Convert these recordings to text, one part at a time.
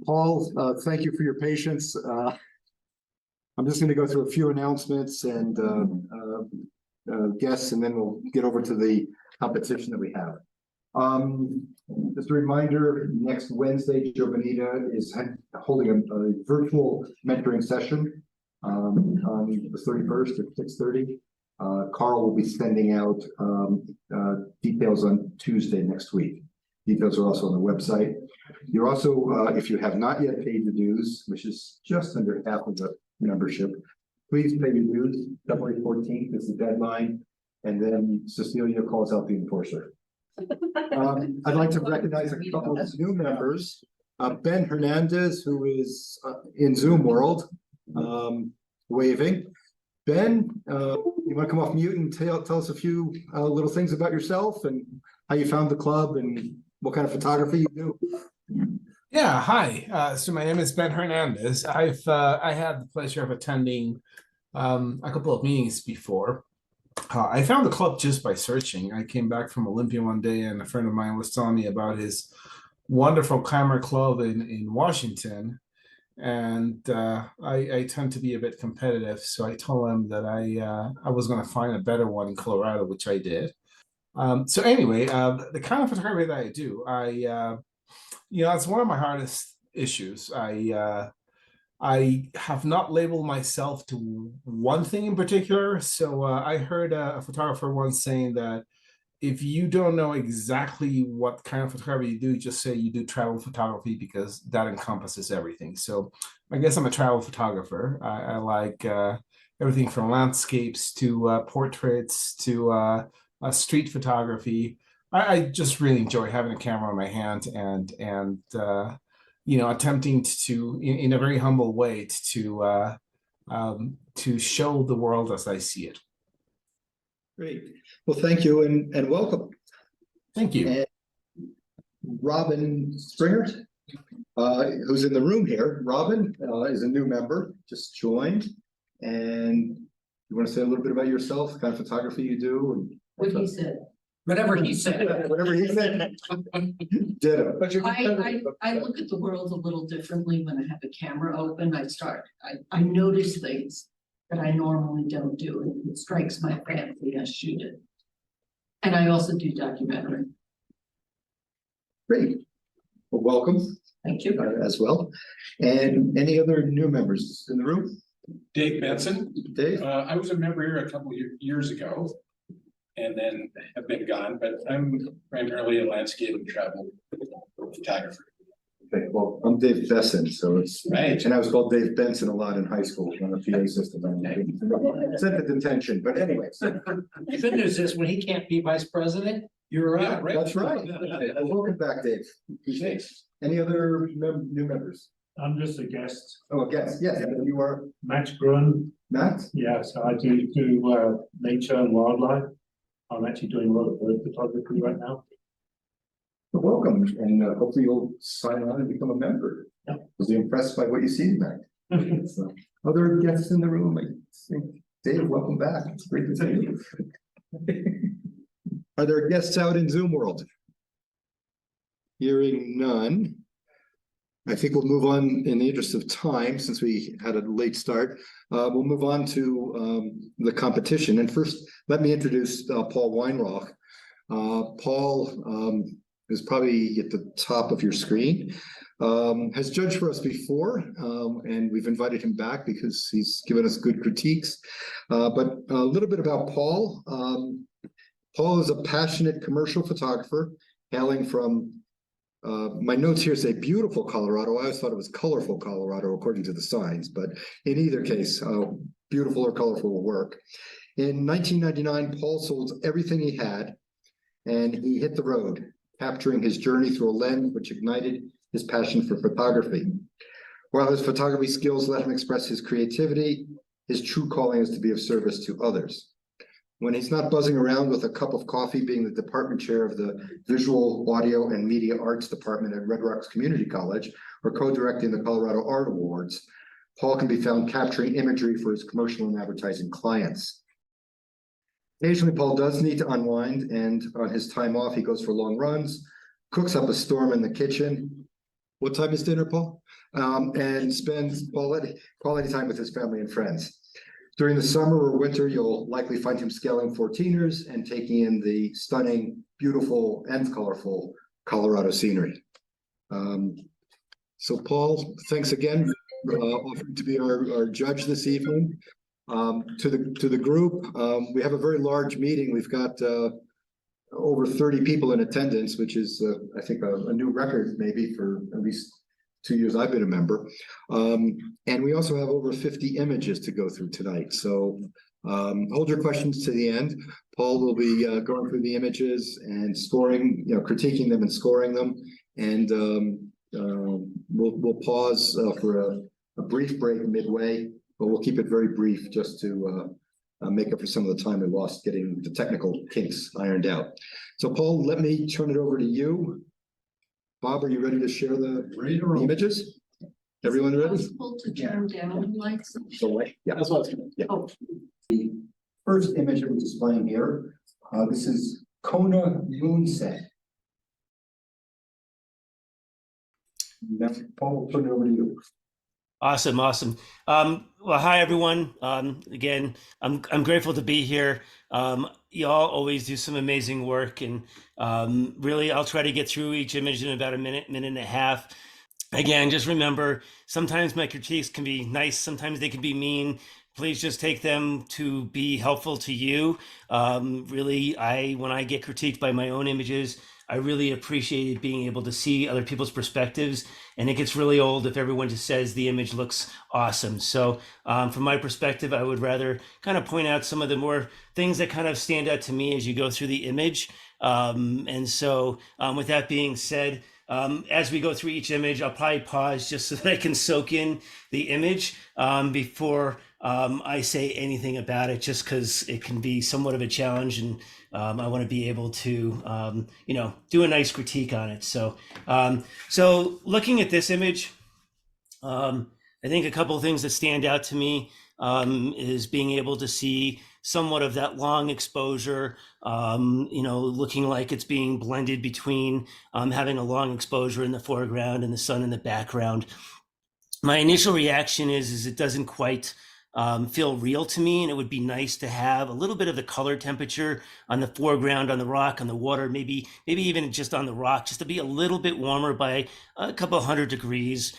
Paul, thank you for your patience. I'm just going to go through a few announcements and guests, and then we'll get over to the competition that we have. Just a reminder, next Wednesday, Joe Bonita is holding a virtual mentoring session on the 31st at 6:30. Carl will be sending out details on Tuesday next week. Details are also on the website. You're also, if you have not yet paid the dues, which is just under half of the membership, please pay your dues. February 14th is the deadline, and then Cecilia calls out the enforcer. I'd like to recognize a couple of new members. Ben Hernandez, who is in Zoom world, waving. Ben, you want to come off mute and tell us a few little things about yourself and how you found the club and what kind of photography you do? Yeah, hi. So my name is Ben Hernandez. I had the pleasure of attending a couple of meetings before. I found the club just by searching. I came back from Olympia one day, and a friend of mine was telling me about his wonderful camera club in Washington. And I tend to be a bit competitive, so I told him that I was going to find a better one in Colorado, which I did. So anyway, the kind of photography that I do, it's one of my hardest issues. I have not labeled myself to one thing in particular. So I heard a photographer once saying that if you don't know exactly what kind of photography you do, just say you do travel photography, because that encompasses everything. So I guess I'm a travel photographer. I like everything from landscapes to portraits to street photography. I just really enjoy having a camera in my hand and attempting to, in a very humble way, to show the world as I see it. Great. Well, thank you and welcome. Thank you. And Robin Springer, who's in the room here. Robin is a new member, just joined. And you want to say a little bit about yourself, the kind of photography you do? And what he said. Whatever he said. Whatever he said. Ditto. I look at the world a little differently when I have a camera open. I notice things that I normally don't do. And it strikes my fancy, I shoot it. And I also do documentary. Great. Well, welcome. Thank you. As well. And any other new members in the room? Dave Benson. Dave? I was a member here a couple of years ago and then have been gone, but I'm primarily a landscape and travel photographer. Okay, well, I'm Dave Besson, so it's right. And I was called Dave Benson a lot in high school on the PA system. Sent to detention, but anyways. The good news is when he can't be vice president, you're Yeah, right. That's right. Welcome back, Dave. Thanks. Any other new members? I'm just a guest. Oh, a guest. Yes, you are Matt Grun. Matt? Yeah, so I do nature and wildlife. I'm actually doing a lot of bird photography right now. Well, welcome, and hopefully you'll sign on and become a member. Yeah. Was impressed by what you see, Matt? So, other guests in the room? I think Dave, welcome back. It's great to see you. Are there guests out in Zoom world? Hearing none. I think we'll move on in the interest of time, since we had a late start. We'll move on to the competition. And first, let me introduce Paul Weinrauch. Paul is probably at the top of your screen. Has judged for us before, and we've invited him back because he's given us good critiques. But a little bit about Paul. Paul is a passionate commercial photographer hailing from my notes here say beautiful Colorado. I always thought it was colorful Colorado, according to the signs, but in either case, beautiful or colorful will work. In 1999, Paul sold everything he had, and he hit the road, capturing his journey through a lens which ignited his passion for photography. While his photography skills let him express his creativity, his true calling is to be of service to others. When he's not buzzing around with a cup of coffee being the department chair of the Visual, Audio, and Media Arts Department at Red Rocks Community College, or co-directing the Colorado Art Awards, Paul can be found capturing imagery for his commercial and advertising clients. Occasionally, Paul does need to unwind, and on his time off, he goes for long runs, cooks up a storm in the kitchen, what time is dinner, Paul? And spends quality time with his family and friends. During the summer or winter, you'll likely find him scaling 14ers and taking in the stunning, beautiful, and colorful Colorado scenery. So Paul, thanks again for offering to be our judge this evening. To the group, we have a very large meeting. We've got over 30 people in attendance, which is, I think, a new record maybe for at least 2 years I've been a member. And we also have over 50 images to go through tonight. So hold your questions to the end. Paul will be going through the images and scoring, critiquing them and scoring them. And we'll pause for a brief break midway, but we'll keep it very brief just to make up for some of the time we lost getting the technical kinks ironed out. So Paul, let me turn it over to you. Bob, are you ready to share the images? Everyone ready? Possible to turn down lights? The light, yeah. That's what I was gonna. Yeah. Oh, First image that we're displaying here, this is Kona Moonset. Now, Paul, we'll turn it over to you. Awesome. Well, hi everyone. Again, I'm grateful to be here. Y'all always do some amazing work, and really, I'll try to get through each image in about a minute and a half. Again, just remember, sometimes my critiques can be nice, sometimes they can be mean. Please just take them to be helpful to you. Really, when I get critiqued by my own images, I really appreciated being able to see other people's perspectives, and it gets really old if everyone just says the image looks awesome. So from my perspective, I would rather kind of point out some of the more things that kind of stand out to me as you go through the image. And so with that being said, as we go through each image, I'll probably pause just so that I can soak in the image before I say anything about it, just because it can be somewhat of a challenge, and I want to be able to, do a nice critique on it. So, so looking at this image, I think a couple of things that stand out to me is being able to see somewhat of that long exposure, looking like it's being blended between having a long exposure in the foreground and the sun in the background. My initial reaction is it doesn't quite feel real to me, and it would be nice to have a little bit of the color temperature on the foreground, on the rock, on the water, maybe even just on the rock, just to be a little bit warmer by a couple 100 degrees,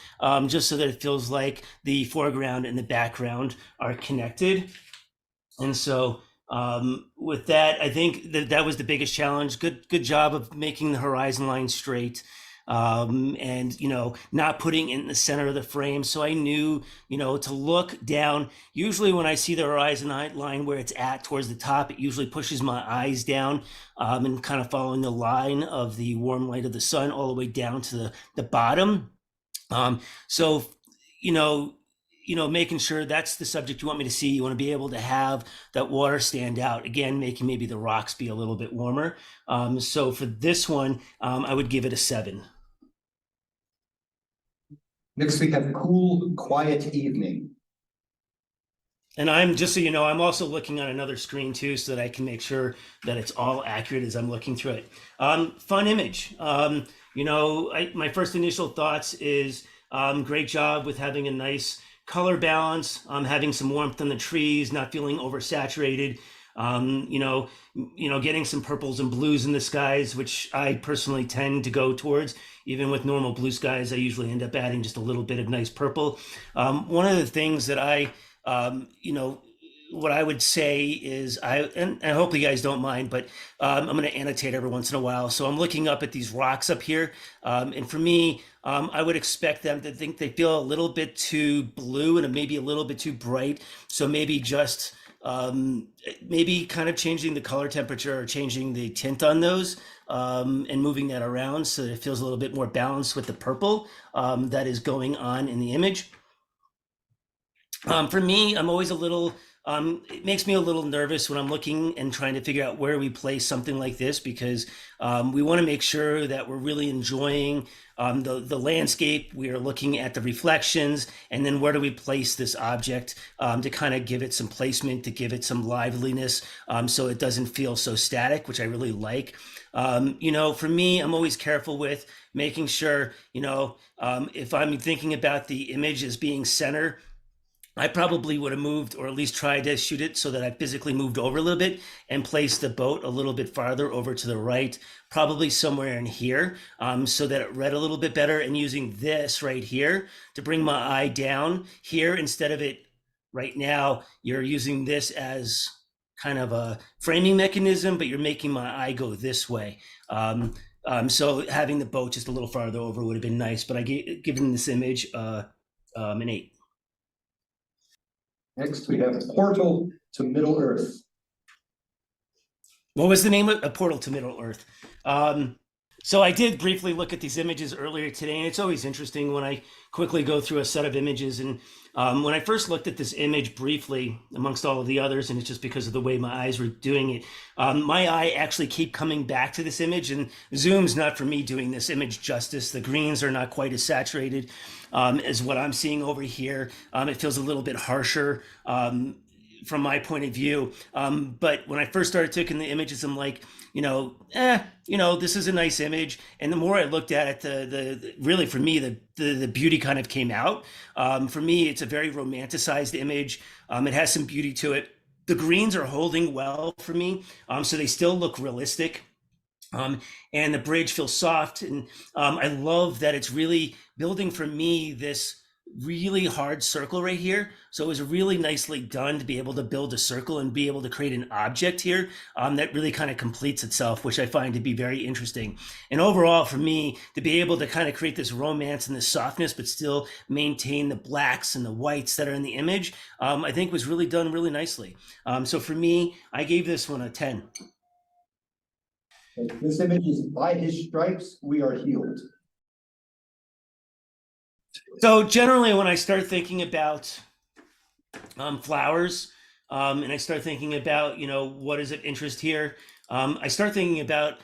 just so that it feels like the foreground and the background are connected. And so with that, I think that was the biggest challenge. Good job of making the horizon line straight. And not putting it in the center of the frame. So I knew, to look down. Usually when I see the horizon line where it's at towards the top, it usually pushes my eyes down, and kind of following the line of the warm light of the sun all the way down to the bottom. So, making sure that's the subject you want me to see. You want to be able to have that water stand out. Again, making maybe the rocks be a little bit warmer. So for this one, I would give it a 7. Next we have Cool, Quiet Evening. And I'm just so you know, I'm also looking on another screen too, so that I can make sure that it's all accurate as I'm looking through it. Fun image. My first initial thoughts is great job with having a nice color balance, having some warmth on the trees, not feeling oversaturated. Getting some purples and blues in the skies, which I personally tend to go towards. Even with normal blue skies, I usually end up adding just a little bit of nice purple. One of the things that what I would say is and I hope you guys don't mind, but I'm going to annotate every once in a while. So I'm looking up at these rocks up here. And for me, I would expect them to think they feel a little bit too blue and maybe a little bit too bright. So maybe just maybe kind of changing the color temperature or changing the tint on those, and moving that around so that it feels a little bit more balanced with the purple that is going on in the image. For me, I'm always a little it makes me a little nervous when I'm looking and trying to figure out where we place something like this, because we want to make sure that we're really enjoying the landscape. We are looking at the reflections, and then where do we place this object to kind of give it some placement, to give it some liveliness, so it doesn't feel so static, which I really like. For me, I'm always careful with making sure, if I'm thinking about the image as being center, I probably would have moved, or at least tried to shoot it so that I physically moved over a little bit and placed the boat a little bit farther over to the right, probably somewhere in here, so that it read a little bit better, and using this right here to bring my eye down here instead of it right now. You're using this as kind of a framing mechanism, but you're making my eye go this way. So having the boat just a little farther over would have been nice, but I given this image an 8. Next, we have Portal to Middle Earth. What was the name of A Portal to Middle Earth? So I did briefly look at these images earlier today, and it's always interesting when I quickly go through a set of images. And when I first looked at this image briefly amongst all of the others, and it's just because of the way my eyes were doing it, my eye actually keep coming back to this image, and zoom's not for me doing this image justice. The greens are not quite as saturated as what I'm seeing over here. It feels a little bit harsher from my point of view. But when I first started taking the images, I'm like, this is a nice image. And the more I looked at it, the really for me, the beauty kind of came out. For me, it's a very romanticized image. It has some beauty to it. The greens are holding well for me. So they still look realistic. And the bridge feels soft. And I love that it's really building for me this really hard circle right here. So it was really nicely done to be able to build a circle and be able to create an object here that really kind of completes itself, which I find to be very interesting. And overall, for me, to be able to kind of create this romance and this softness, but still maintain the blacks and the whites that are in the image, I think was really done really nicely. So for me, I gave this one a 10. This image is By His Stripes We Are Healed. So generally, when I start thinking about flowers, and I start thinking about, what is of interest here, I start thinking about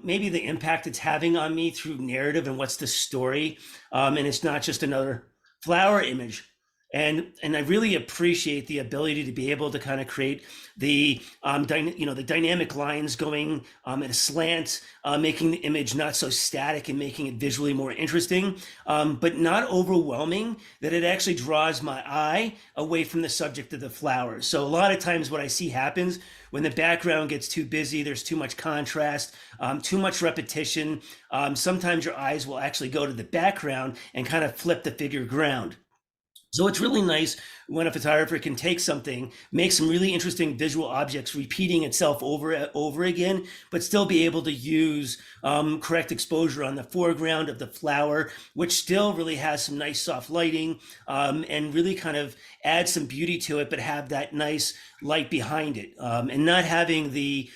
maybe the impact it's having on me through narrative and what's the story. And it's not just another flower image. And I really appreciate the ability to be able to kind of create the the dynamic lines going at a slant, making the image not so static and making it visually more interesting, but not overwhelming, that it actually draws my eye away from the subject of the flowers. So a lot of times what I see happens when the background gets too busy, there's too much contrast, too much repetition. Sometimes your eyes will actually go to the background and kind of flip the figure ground. So it's really nice when a photographer can take something, make some really interesting visual objects repeating itself over again, but still be able to use correct exposure on the foreground of the flower, which still really has some nice soft lighting, and really kind of add some beauty to it, but have that nice light behind it, and not having the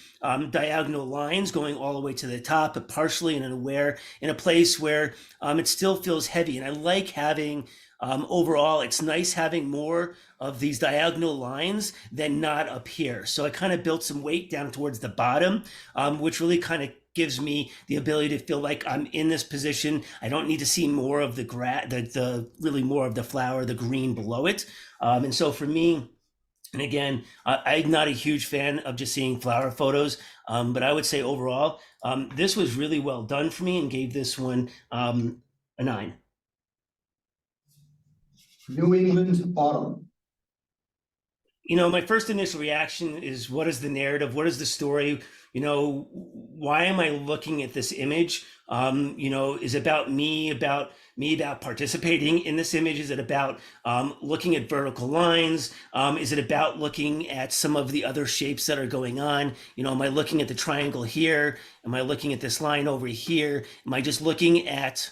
diagonal lines going all the way to the top, but partially in a place where it still feels heavy. And I like having overall, it's nice having more of these diagonal lines than not up here. So I kind of built some weight down towards the bottom, which really kind of gives me the ability to feel like I'm in this position. I don't need to see more of the really more of the flower, the green below it. And so for me, and again, I'm not a huge fan of just seeing flower photos, but I would say overall, this was really well done for me, and gave this one a 9. New England Autumn. My first initial reaction is, what is the narrative? What is the story? Why am I looking at this image? Is it about me, about participating in this image? Is it about looking at vertical lines? Is it about looking at some of the other shapes that are going on? Am I looking at the triangle here? Am I looking at this line over here? Am I just looking at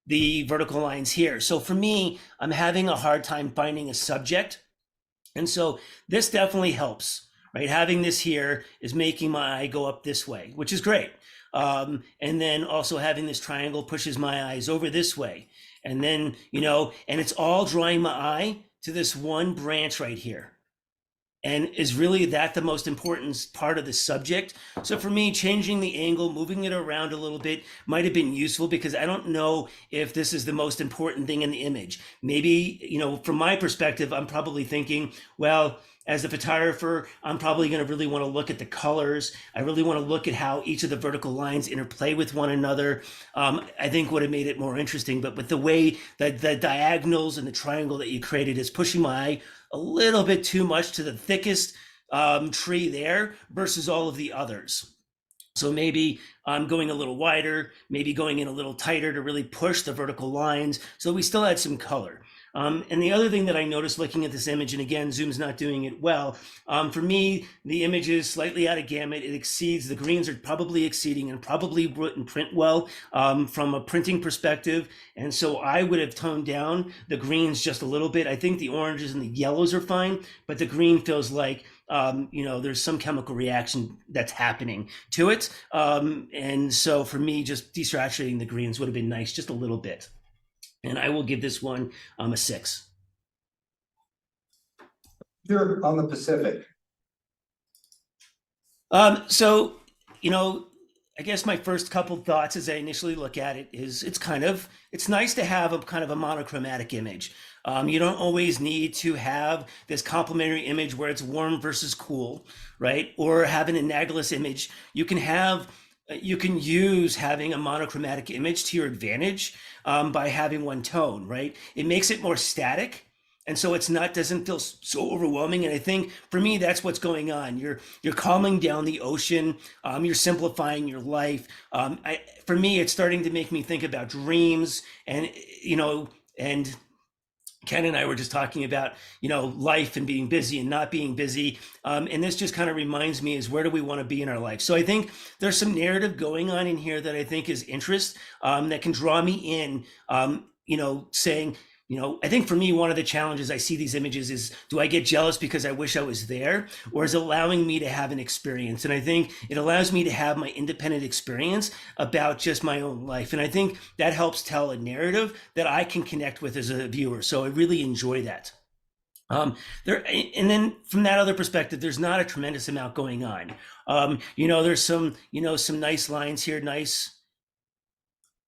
the vertical lines here? So for me, I'm having a hard time finding a subject. And so this definitely helps, right? Having this here is making my eye go up this way, which is great. And then also having this triangle pushes my eyes over this way. And then, and it's all drawing my eye to this one branch right here. And is really that the most important part of the subject? So for me, changing the angle, moving it around a little bit might have been useful, because I don't know if this is the most important thing in the image. Maybe, you know, from my perspective, I'm probably thinking, well, as a photographer, I'm probably going to really want to look at the colors. I really want to look at how each of the vertical lines interplay with one another. I think would have made it more interesting. But with the way that the diagonals and the triangle that you created is pushing my eye a little bit too much to the thickest tree there versus all of the others. So maybe I'm going a little wider, maybe going in a little tighter to really push the vertical lines, so we still had some color. And the other thing that I noticed looking at this image, and again, Zoom's not doing it well, for me, the image is slightly out of gamut. It exceeds, the greens are probably exceeding and probably wouldn't print well from a printing perspective. And so I would have toned down the greens just a little bit. I think the oranges and the yellows are fine, but the green feels like you know, there's some chemical reaction that's happening to it. And so for me, just desaturating the greens would have been nice, just a little bit. And I will give this one a 6. You're on the Pacific. So, you know, I guess my first couple thoughts as I initially look at it is it's nice to have a kind of a monochromatic image. You don't always need to have this complementary image where it's warm versus cool, right? Or have an analogous image. You can use having a monochromatic image to your advantage by having one tone, right? It makes it more static. And so doesn't feel so overwhelming. And I think for me, that's what's going on. You're calming down the ocean. You're simplifying your life. For me, it's starting to make me think about dreams, and, you know, and Ken and I were just talking about, you know, life and being busy and not being busy. And this just kind of reminds me is, where do we want to be in our life? So I think there's some narrative going on in here that I think is interest, that can draw me in, you know, saying, you know, I think for me, one of the challenges I see these images is, do I get jealous because I wish I was there, or is it allowing me to have an experience? And I think it allows me to have my independent experience about just my own life. And I think that helps tell a narrative that I can connect with as a viewer. So I really enjoy that. And then from that other perspective, there's not a tremendous amount going on. You know, there's some nice lines here, nice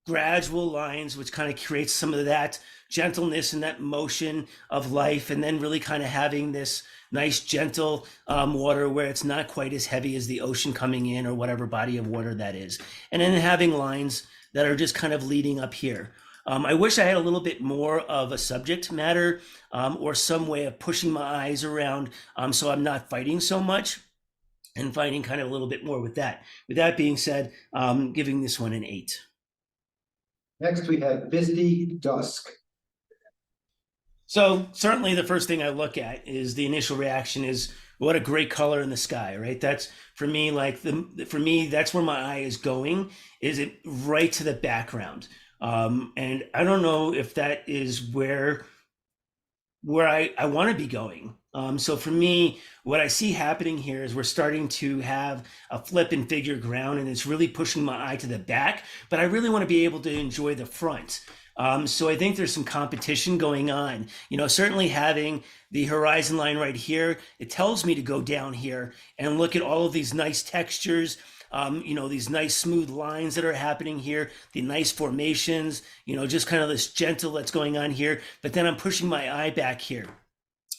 gradual lines, which kind of creates some of that gentleness and that motion of life, and then really kind of having this nice gentle water where it's not quite as heavy as the ocean coming in, or whatever body of water that is, and then having lines that are just kind of leading up here. I wish I had a little bit more of a subject matter or some way of pushing my eyes around, so I'm not fighting so much, and fighting kind of a little bit more with that. With that being said, giving this one an 8. Next, we have Misty Dusk. So certainly the first thing I look at is the initial reaction is, what a great color in the sky, right? That's for me, that's where my eye is going, is it right to the background. And I don't know if that is where I want to be going. So for me, what I see happening here is we're starting to have a flip and figure ground, and it's really pushing my eye to the back, but I really want to be able to enjoy the front. So I think there's some competition going on. You know, certainly having the horizon line right here, it tells me to go down here and look at all of these nice textures, you know, these nice smooth lines that are happening here, the nice formations, you know, just kind of this gentle that's going on here. But then I'm pushing my eye back here.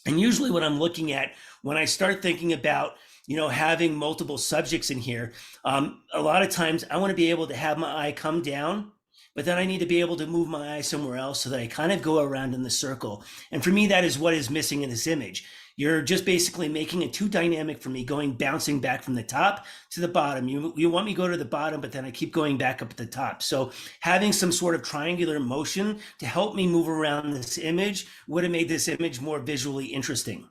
And usually what I'm looking at when I start thinking about, you know, having multiple subjects in here, a lot of times I want to be able to have my eye come down, but then I need to be able to move my eye somewhere else so that I kind of go around in the circle. And for me, that is what is missing in this image. You're just basically making it too dynamic for me, bouncing back from the top to the bottom. You want me to go to the bottom, but then I keep going back up at the top. So having some sort of triangular motion to help me move around this image would have made this image more visually interesting.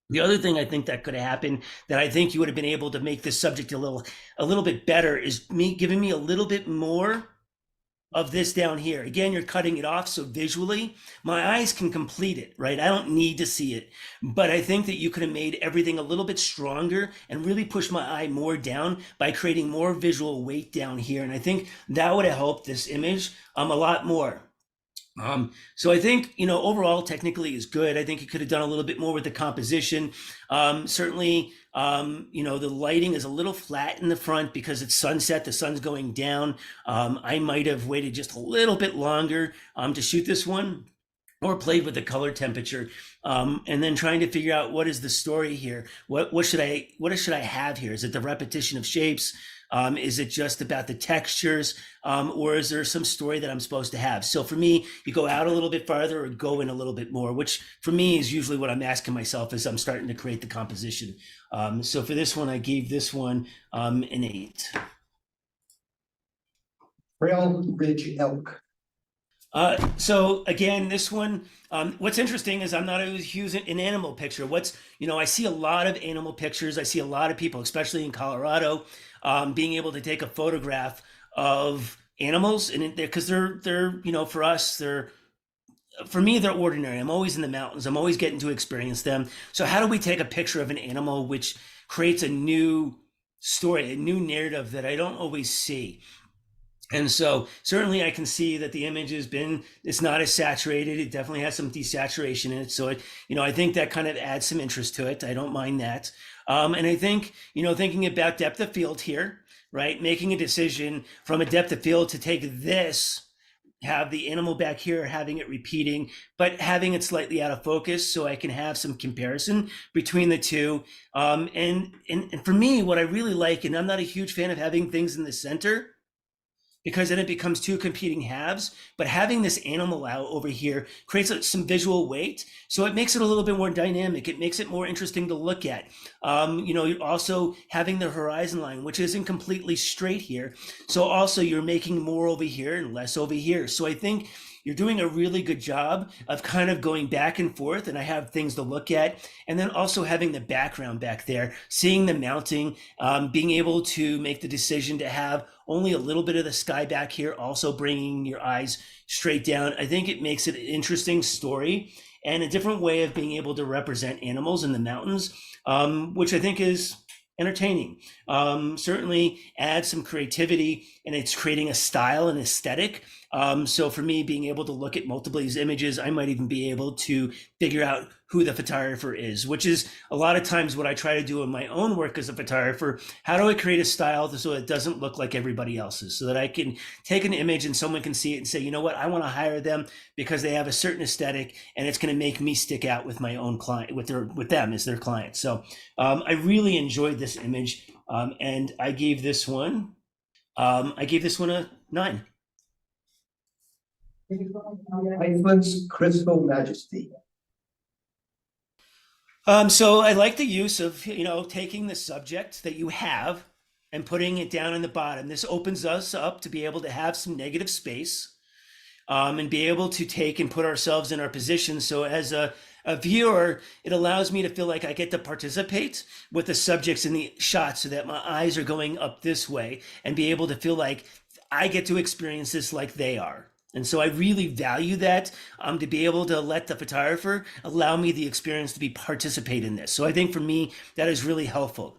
The other thing I think that could have happened, that I think you would have been able to make this subject a little bit better, is giving me a little bit more of this down here. Again, you're cutting it off, so visually my eyes can complete it, right? I don't need to see it, but I think that you could have made everything a little bit stronger and really pushed my eye more down by creating more visual weight down here. And I think that would have helped this image a lot more. So I think, overall technically is good. I think he could have done a little bit more with the composition. Certainly, the lighting is a little flat in the front because it's sunset, the sun's going down. I might have waited just a little bit longer to shoot this one, or played with the color temperature, and then trying to figure out what is the story here. What should I have here? Is it the repetition of shapes? Is it just about the textures? Or is there some story that I'm supposed to have? So for me, you go out a little bit farther or go in a little bit more, which for me is usually what I'm asking myself as I'm starting to create the composition. So for this one, I gave this one an 8. Trail Ridge Elk. So again, this one, what's interesting is I'm not always using an animal picture. I see a lot of animal pictures. I see a lot of people, especially in Colorado, being able to take a photograph of animals, and because they're for us, for me, they're ordinary. I'm always in the mountains. I'm always getting to experience them. So how do we take a picture of an animal which creates a new story, a new narrative that I don't always see? And so certainly I can see that the image it's not as saturated. It definitely has some desaturation in it. So I think that kind of adds some interest to it. I don't mind that. And I think, thinking about depth of field here, right? Making a decision from a depth of field to take this, have the animal back here, having it repeating, but having it slightly out of focus so I can have some comparison between the two. And for me, what I really like, and I'm not a huge fan of having things in the center, because then it becomes two competing halves, but having this animal out over here creates some visual weight. So it makes it a little bit more dynamic. It makes it more interesting to look at. You're also having the horizon line, which isn't completely straight here. So also you're making more over here and less over here. So I think you're doing a really good job of kind of going back and forth, and I have things to look at. And then also having the background back there, seeing the mounting, being able to make the decision to have only a little bit of the sky back here, also bringing your eyes straight down. I think it makes it an interesting story and a different way of being able to represent animals in the mountains, which I think is entertaining. Certainly adds some creativity, and it's creating a style and aesthetic. So for me, being able to look at multiple of these images, I might even be able to figure out who the photographer is, which is a lot of times what I try to do in my own work as a photographer. How do I create a style so it doesn't look like everybody else's, so that I can take an image and someone can see it and say, you know what, I want to hire them because they have a certain aesthetic, and it's going to make me stick out with my own client, with them as their client. So I really enjoyed this image, and I gave this one a 9. Iceland's Crystal Majesty. So I like the use of, taking the subject that you have and putting it down in the bottom. This opens us up to be able to have some negative space, and be able to take and put ourselves in our position. So as a viewer, it allows me to feel like I get to participate with the subjects in the shot, so that my eyes are going up this way, and be able to feel like I get to experience this like they are. And so I really value that, to be able to let the photographer allow me the experience to participate in this. So I think for me, that is really helpful.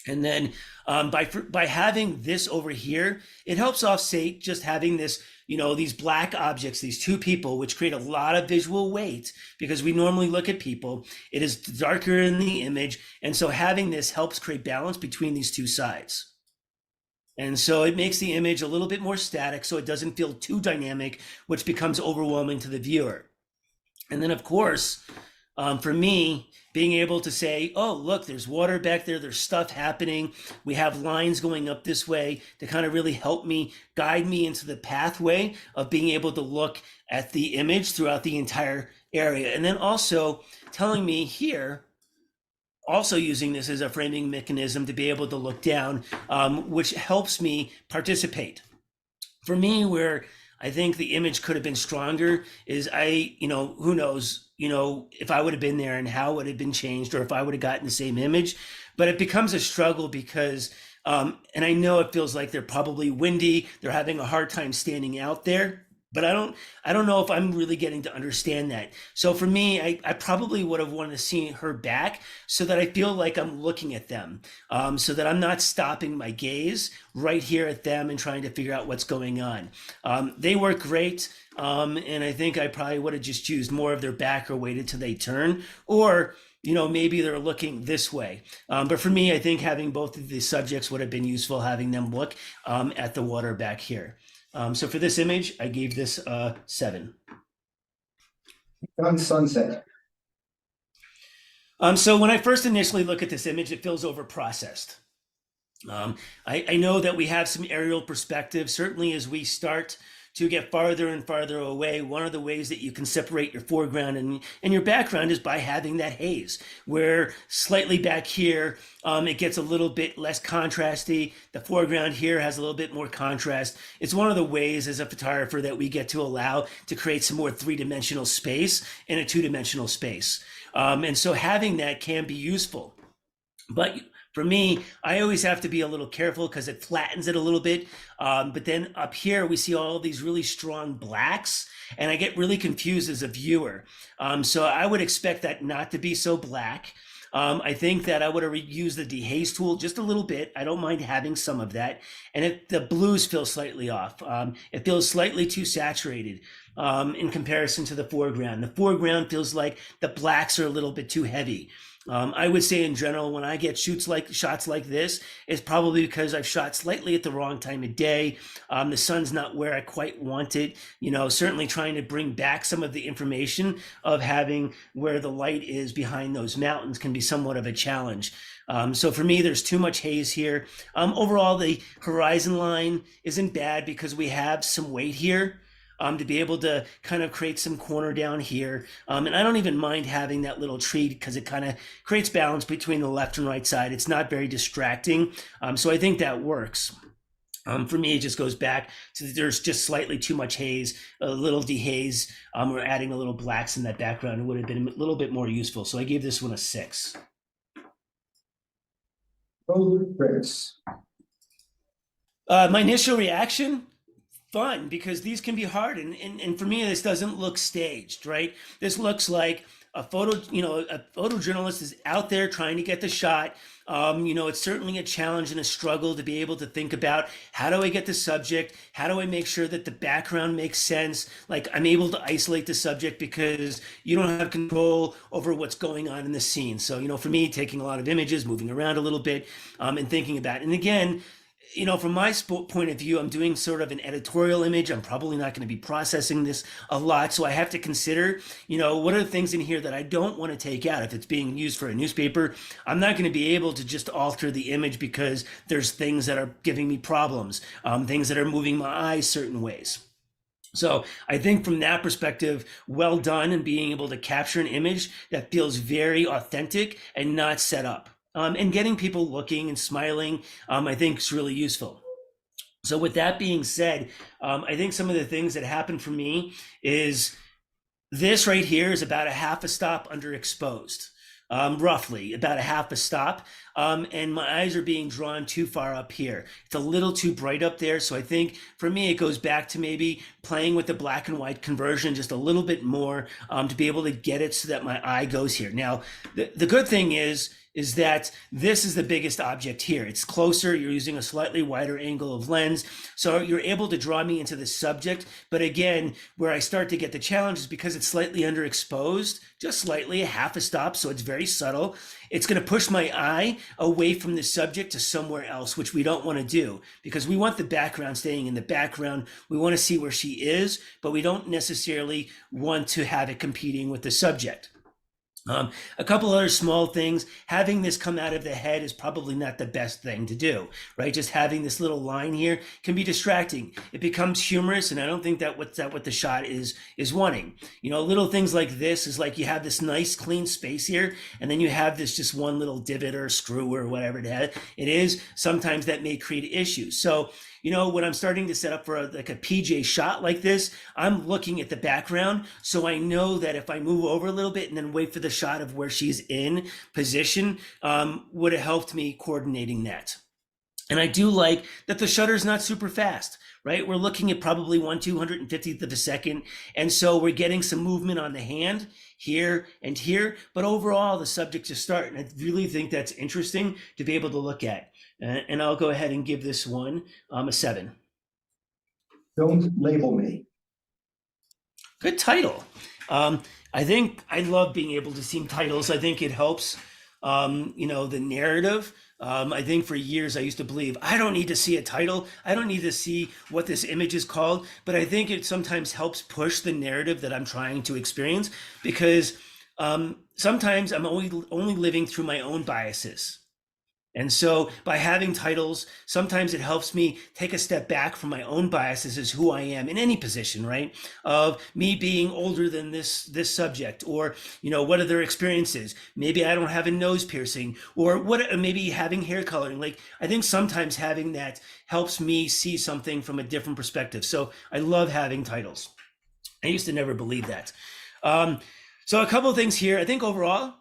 And then by having this over here, it helps offset just having this, these black objects, these two people, which create a lot of visual weight, because we normally look at people. It is darker in the image. And so having this helps create balance between these two sides. And so it makes the image a little bit more static, so it doesn't feel too dynamic, which becomes overwhelming to the viewer. And then, of course, for me, being able to say, oh, look, there's water back there, there's stuff happening. We have lines going up this way to kind of really help me, guide me into the pathway of being able to look at the image throughout the entire area. And then also telling me here, also using this as a framing mechanism to be able to look down, which helps me participate. For me, where I think the image could have been stronger is who knows, if I would have been there and how it would have been changed, or if I would have gotten the same image. But it becomes a struggle because, and I know it feels like they're probably windy, they're having a hard time standing out there. but I don't know if I'm really getting to understand that. So for me, I probably would have wanted to see her back so that I feel like I'm looking at them, so that I'm not stopping my gaze right here at them and trying to figure out what's going on. They work great. And I think I probably would have just used more of their back or waited till they turn, or maybe they're looking this way. But for me, I think having both of these subjects would have been useful, having them look at the water back here. So for this image, I gave this 7. On sunset. So when I first initially look at this image, it feels over-processed. I know that we have some aerial perspective. Certainly as we start to get farther and farther away, one of the ways that you can separate your foreground and your background is by having that haze, where slightly back here, it gets a little bit less contrasty. The foreground here has a little bit more contrast. It's one of the ways as a photographer that we get to allow to create some more three-dimensional space in a two-dimensional space. And so having that can be useful. But for me, I always have to be a little careful because it flattens it a little bit. But then up here, we see all these really strong blacks, and I get really confused as a viewer. So I would expect that not to be so black. I think that I would have used the dehaze tool just a little bit. I don't mind having some of that. And the blues feel slightly off. It feels slightly too saturated in comparison to the foreground. The foreground feels like the blacks are a little bit too heavy. I would say in general, when I get shots like this, it's probably because I've shot slightly at the wrong time of day. The sun's not where I quite want it. Certainly trying to bring back some of the information of having where the light is behind those mountains can be somewhat of a challenge. So for me, there's too much haze here. Overall, the horizon line isn't bad because we have some weight here. To be able to kind of create some corner down here. And I don't even mind having that little tree because it kind of creates balance between the left and right side. It's not very distracting. So I think that works. For me, it just goes back to there's just slightly too much haze, a little dehaze. We're adding a little blacks in that background. It would have been a little bit more useful. So I gave this one a 6. Road trips. My initial reaction, fun, because these can be hard, and for me this doesn't look staged, right? This looks like a photojournalist is out there trying to get the shot. It's certainly a challenge and a struggle to be able to think about, how do I get the subject? How do I make sure that the background makes sense? Like, I'm able to isolate the subject because you don't have control over what's going on in the scene. So, for me, taking a lot of images, moving around a little bit, and thinking about it. And again, from my point of view, I'm doing sort of an editorial image. I'm probably not going to be processing this a lot. So I have to consider, what are the things in here that I don't want to take out? If it's being used for a newspaper, I'm not going to be able to just alter the image because there's things that are giving me problems, things that are moving my eyes certain ways. So I think from that perspective, well done in being able to capture an image that feels very authentic and not set up. And getting people looking and smiling, I think is really useful. So with that being said, I think some of the things that happen for me is this right here is about a half a stop underexposed, roughly about a half a stop. And my eyes are being drawn too far up here. It's a little too bright up there. So I think for me, it goes back to maybe playing with the black and white conversion just a little bit more to be able to get it so that my eye goes here. Now, the good thing is that this is the biggest object here. It's closer, you're using a slightly wider angle of lens, so you're able to draw me into the subject. But again, where I start to get the challenge is because it's slightly underexposed, just slightly, a half a stop, so it's very subtle. It's gonna push my eye away from the subject to somewhere else, which we don't wanna do, because we want the background staying in the background. We wanna see where she is, but we don't necessarily want to have it competing with the subject. A couple other small things. Having this come out of the head is probably not the best thing to do, right? Just having this little line here can be distracting. It becomes humorous, and I don't think that what the shot is wanting. Little things like this is like you have this nice clean space here, and then you have this just one little divot or screw or whatever it is. Sometimes that may create issues. So, when I'm starting to set up for a PJ shot like this, I'm looking at the background. So I know that if I move over a little bit and then wait for the shot of where she's in position, would have helped me coordinating that. And I do like that the shutter's not super fast, right? We're looking at probably 1/250th of a second. And so we're getting some movement on the hand here and here, but overall the subject is starting. I really think that's interesting to be able to look at. And I'll go ahead and give this one a 7. Don't label me. Good title. I think I love being able to see titles. I think it helps, the narrative. I think for years I used to believe I don't need to see a title. I don't need to see what this image is called. But I think it sometimes helps push the narrative that I'm trying to experience, because sometimes I'm only living through my own biases. And so by having titles, sometimes it helps me take a step back from my own biases as who I am in any position, right? Of me being older than this subject, or, what are their experiences? Maybe I don't have a nose piercing, or maybe having hair coloring. Like, I think sometimes having that helps me see something from a different perspective. So I love having titles. I used to never believe that. So a couple of things here. I think overall,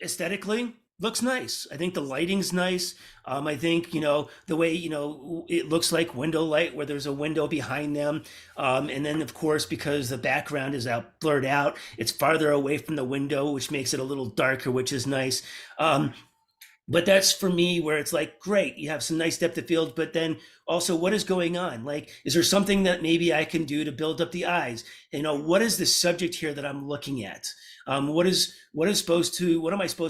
aesthetically, looks nice. I think the lighting's nice. I think, the way, it looks like window light where there's a window behind them. And then, of course, because the background is blurred out, it's farther away from the window, which makes it a little darker, which is nice. But that's for me where it's like, great, you have some nice depth of field, but then also what is going on? Like, is there something that maybe I can do to build up the eyes? What is the subject here that I'm looking at? What am I supposed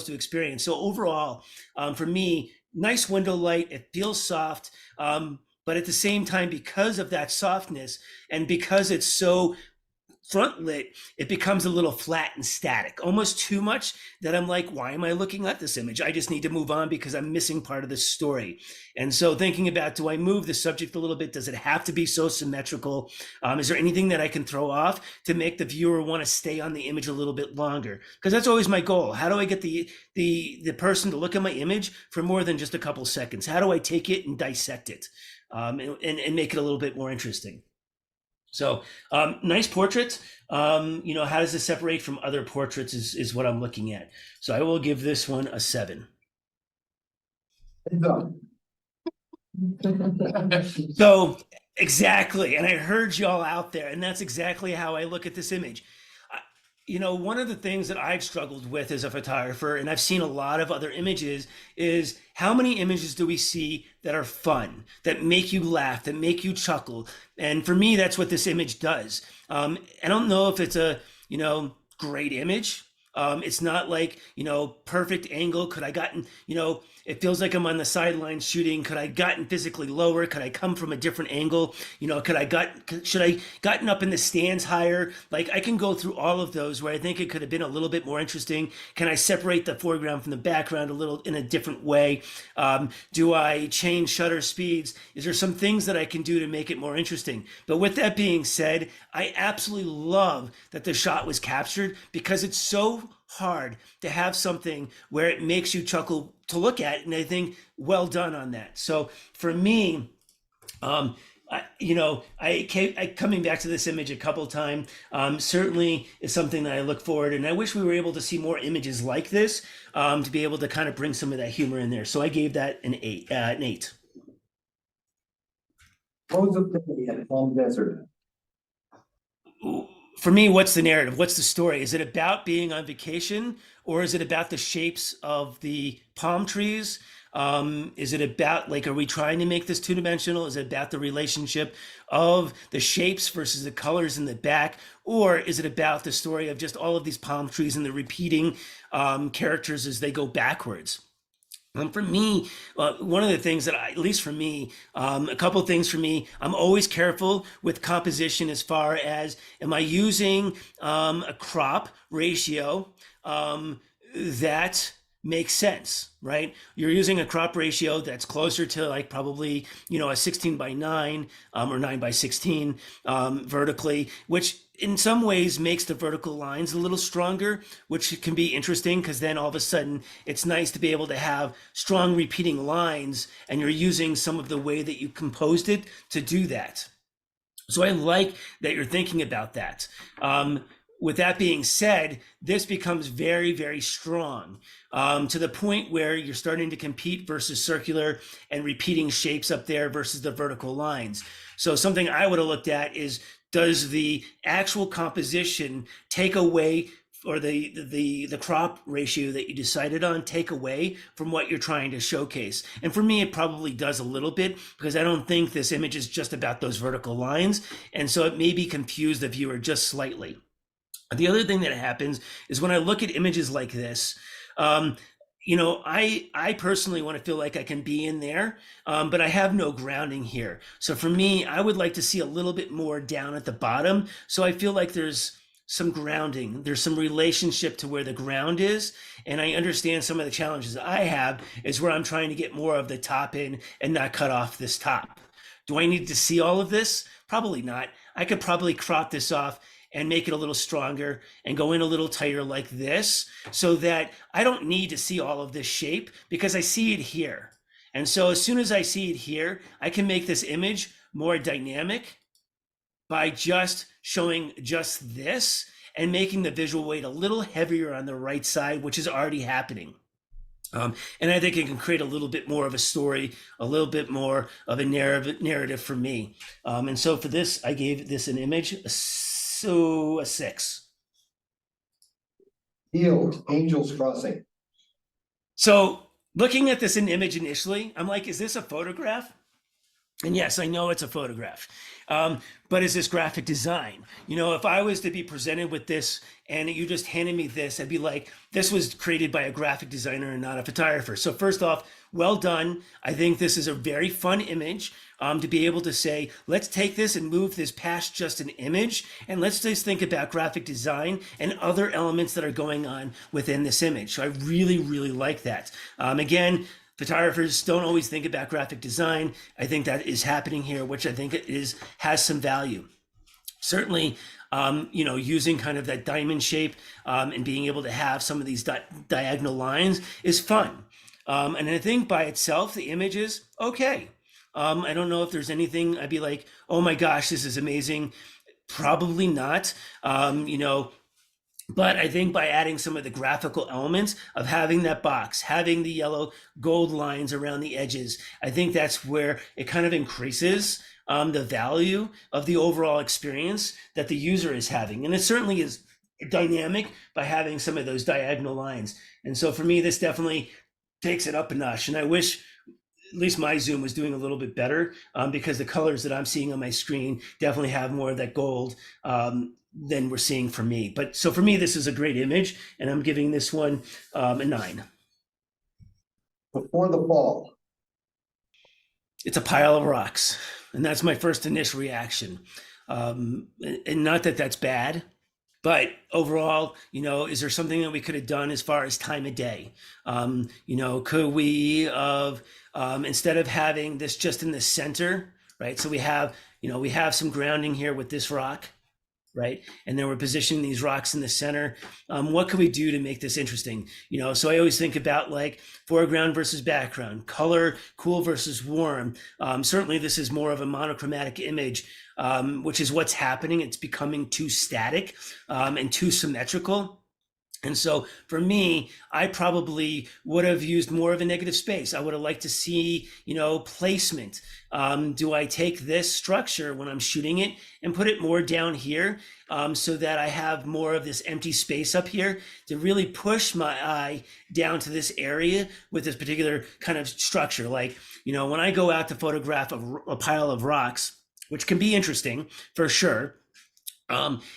to experience? So overall, for me, nice window light, it feels soft. But at the same time, because of that softness and because it's so front lit, it becomes a little flat and static, almost too much, that I'm like, why am I looking at this image? I just need to move on because I'm missing part of the story. And so thinking about, do I move the subject a little bit? Does it have to be so symmetrical? Is there anything that I can throw off to make the viewer want to stay on the image a little bit longer? Because that's always my goal. How do I get the person to look at my image for more than just a couple seconds? How do I take it and dissect it and make it a little bit more interesting? So nice portrait. How does this separate from other portraits is what I'm looking at. So I will give this one a 7. Done. So exactly. And I heard y'all out there, and that's exactly how I look at this image. One of the things that I've struggled with as a photographer, and I've seen a lot of other images, is how many images do we see that are fun, that make you laugh, that make you chuckle? And for me, that's what this image does. I don't know if it's a, great image. It's not like, perfect angle. Could I gotten, it feels like I'm on the sidelines shooting. Could I gotten physically lower? Could I come from a different angle? Should I gotten up in the stands higher? Like, I can go through all of those where I think it could have been a little bit more interesting. Can I separate the foreground from the background a little in a different way? Do I change shutter speeds? Is there some things that I can do to make it more interesting? But with that being said, I absolutely love that the shot was captured, because it's so hard to have something where it makes you chuckle to look at, and I think well done on that. So for me, coming back to this image a couple of times, certainly is something that I look forward, and I wish we were able to see more images like this to be able to kind of bring some of that humor in there. So I gave that an 8. Close of the day at Palm Desert. For me, what's the narrative? What's the story? Is it about being on vacation, or is it about the shapes of the palm trees? Is it about, are we trying to make this two-dimensional? Is it about the relationship of the shapes versus the colors in the back? Or is it about the story of just all of these palm trees and the repeating characters as they go backwards? For me, one of the things that at least for me, a couple of things for me, I'm always careful with composition as far as, am I using a crop ratio that makes sense, right? You're using a crop ratio that's closer to probably, a 16:9 or 9:16 vertically, which in some ways makes the vertical lines a little stronger, which can be interesting, because then all of a sudden it's nice to be able to have strong repeating lines, and you're using some of the way that you composed it to do that. So I like that you're thinking about that. with that being said, this becomes very, very strong to the point where you're starting to compete versus circular and repeating shapes up there versus the vertical lines. So something I would have looked at is, does the actual composition take away, or the crop ratio that you decided on, take away from what you're trying to showcase? And for me, it probably does a little bit, because I don't think this image is just about those vertical lines. And so it may be confuse the viewer just slightly. The other thing that happens is when I look at images like this, I personally want to feel like I can be in there, but I have no grounding here. So for me, I would like to see a little bit more down at the bottom. So I feel like there's some grounding, there's some relationship to where the ground is. And I understand some of the challenges I have is where I'm trying to get more of the top in and not cut off this top. Do I need to see all of this? Probably not. I could probably crop this off and make it a little stronger and go in a little tighter like this, so that I don't need to see all of this shape, because I see it here. And so as soon as I see it here, I can make this image more dynamic by just showing just this and making the visual weight a little heavier on the right side, which is already happening. And I think it can create a little bit more of a story, a little bit more of a narrative for me. And so for this, I gave this an image, a 6. Yield, Angels Crossing. So looking at this in image initially, I'm like, is this a photograph? And yes, I know it's a photograph, but is this graphic design? If I was to be presented with this and you just handed me this, I'd be like, this was created by a graphic designer and not a photographer. So first off, well done. I think this is a very fun image to be able to say, let's take this and move this past just an image, and let's just think about graphic design and other elements that are going on within this image. So I really, really like that. Again, photographers don't always think about graphic design. I think that is happening here, which I think has some value. Certainly, using kind of that diamond shape and being able to have some of these diagonal lines is fun. And I think by itself, the image is okay. I don't know if there's anything I'd be like, oh my gosh, this is amazing. Probably not. But I think by adding some of the graphical elements of having that box, having the yellow gold lines around the edges, I think that's where it kind of increases the value of the overall experience that the user is having. And it certainly is dynamic by having some of those diagonal lines. And so for me, this definitely takes it up a notch. And I wish at least my Zoom was doing a little bit better, because the colors that I'm seeing on my screen definitely have more of that gold than we're seeing for me. But so for me, this is a great image, and I'm giving this one a 9. Before the Fall. It's a pile of rocks, and that's my first initial reaction. And not that that's bad, but overall, is there something that we could have done as far as time of day? Could we have, instead of having this just in the center, right? So we have some grounding here with this rock, right? And then we're positioning these rocks in the center. What could we do to make this interesting? So I always think about like foreground versus background, color, cool versus warm. Certainly this is more of a monochromatic image, which is what's happening. It's becoming too static and too symmetrical. And so for me, I probably would have used more of a negative space. I would have liked to see, placement. Do I take this structure when I'm shooting it and put it more down here so that I have more of this empty space up here to really push my eye down to this area with this particular kind of structure? Like, when I go out to photograph a pile of rocks, which can be interesting for sure,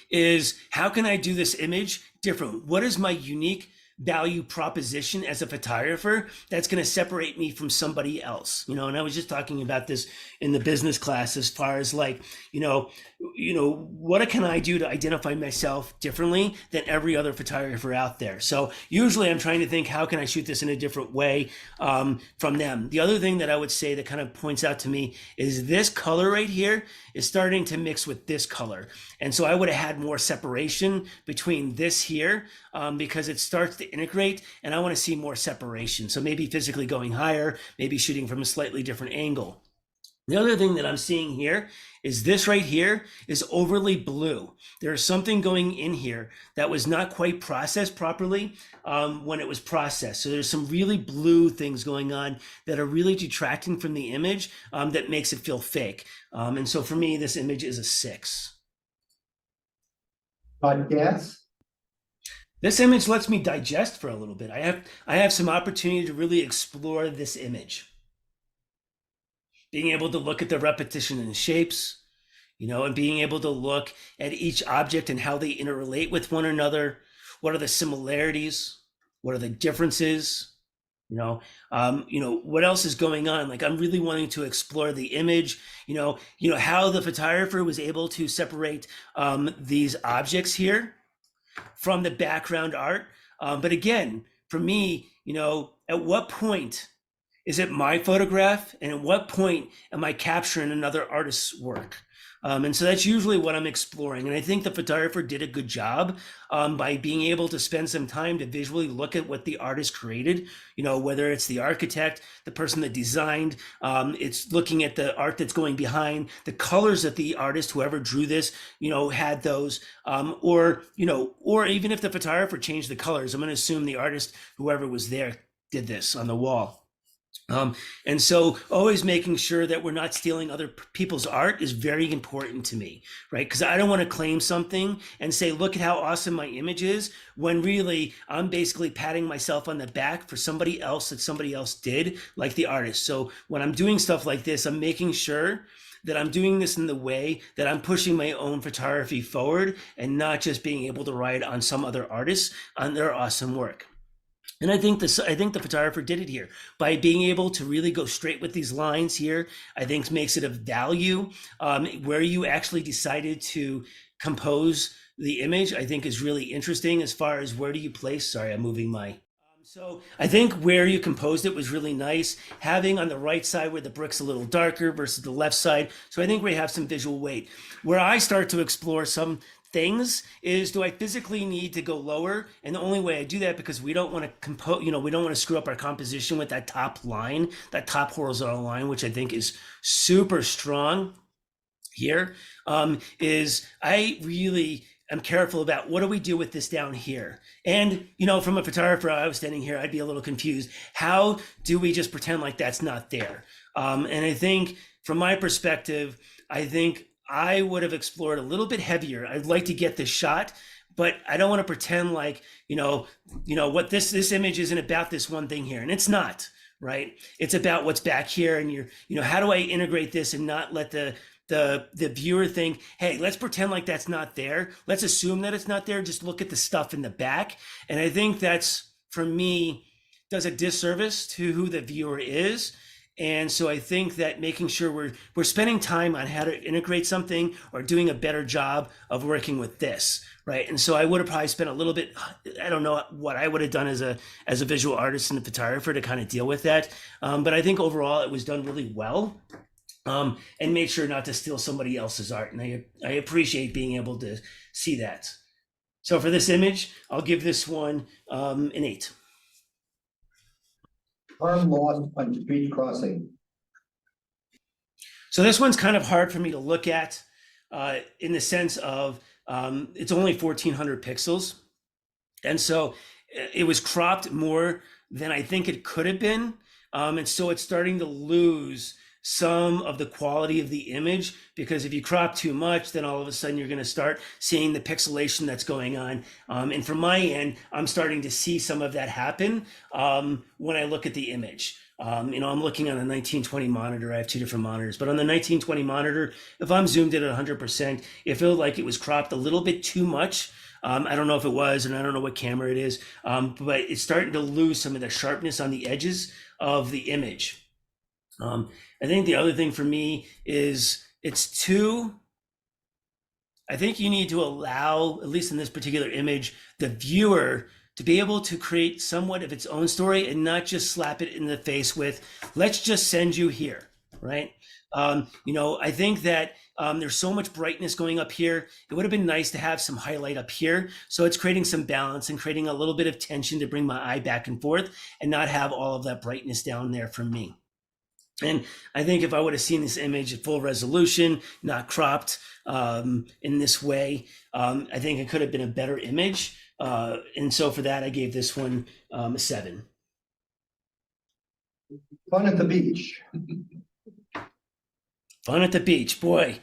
is how can I do this image different? What is my unique value proposition as a photographer that's going to separate me from somebody else? And I was just talking about this in the business class as far as like, what can I do to identify myself differently than every other photographer out there? So usually I'm trying to think, how can I shoot this in a different way from them? The other thing that I would say that kind of points out to me is this color right here is starting to mix with this color. And so I would have had more separation between this here because it starts to integrate, and I want to see more separation. So maybe physically going higher, maybe shooting from a slightly different angle. The other thing that I'm seeing here is this right here is overly blue. There's something going in here that was not quite processed properly when it was processed. So there's some really blue things going on that are really detracting from the image that makes it feel fake. And so for me, this image is a 6. Podcast. This image lets me digest for a little bit. I have some opportunity to really explore this image. Being able to look at the repetition in the shapes, and being able to look at each object and how they interrelate with one another. What are the similarities? What are the differences? What else is going on? Like, I'm really wanting to explore the image, how the photographer was able to separate these objects here from the background art. But again, for me, at what point is it my photograph, and at what point am I capturing another artist's work? And so that's usually what I'm exploring. And I think the photographer did a good job by being able to spend some time to visually look at what the artist created, whether it's the architect, the person that designed, it's looking at the art that's going behind, the colors that the artist, whoever drew this, had those, or even if the photographer changed the colors, I'm going to assume the artist, whoever was there, did this on the wall. And so always making sure that we're not stealing other people's art is very important to me, right? Because I don't want to claim something and say, look at how awesome my image is, when really I'm basically patting myself on the back for somebody else that somebody else did, like the artist. So when I'm doing stuff like this, I'm making sure that I'm doing this in the way that I'm pushing my own photography forward and not just being able to ride on some other artists on their awesome work. And I think the photographer did it here by being able to really go straight with these lines here. I think makes it of value. Where you actually decided to compose the image, I think is really interesting as far as where do you place. Sorry, I'm moving my. So I think where you composed it was really nice. Having on the right side where the brick's a little darker versus the left side. So I think we have some visual weight. Where I start to explore some things is, do I physically need to go lower? And the only way I do that, because we don't want to compose, we don't want to screw up our composition with that top line, that top horizontal line, which I think is super strong here, is I really am careful about what do we do with this down here? And, from a photographer, I was standing here, I'd be a little confused. How do we just pretend like that's not there? And I think from my perspective, I would have explored a little bit heavier. I'd like to get this shot, but I don't want to pretend like, what this image isn't about this one thing here. And it's not, right? It's about what's back here. And how do I integrate this and not let the viewer think, hey, let's pretend like that's not there. Let's assume that it's not there. Just look at the stuff in the back. And I think that's, for me, does a disservice to who the viewer is. And so I think that making sure we're spending time on how to integrate something or doing a better job of working with this, right? And so I would have probably spent a little bit, I don't know what I would have done as a visual artist and a photographer to kind of deal with that. But I think overall it was done really well, and made sure not to steal somebody else's art. And I appreciate being able to see that. So for this image, I'll give this one an 8. Arm lost on street crossing. So this one's kind of hard for me to look at in the sense of it's only 1400 pixels. And so it was cropped more than I think it could have been. And so it's starting to lose some of the quality of the image, because if you crop too much, then all of a sudden you're going to start seeing the pixelation that's going on. And from my end, I'm starting to see some of that happen when I look at the image. I'm looking on a 1920 monitor. I have 2 different monitors, but on the 1920 monitor, if I'm zoomed in at 100%, it felt like it was cropped a little bit too much. I don't know if it was, and I don't know what camera it is, but it's starting to lose some of the sharpness on the edges of the image. I think the other thing for me is I think you need to allow, at least in this particular image, the viewer to be able to create somewhat of its own story and not just slap it in the face with, let's just send you here, right? I think that there's so much brightness going up here. It would have been nice to have some highlight up here. So it's creating some balance and creating a little bit of tension to bring my eye back and forth and not have all of that brightness down there for me. And I think if I would have seen this image at full resolution, not cropped in this way, I think it could have been a better image. And so for that, I gave this one a 7. Fun at the beach. Fun at the beach, boy.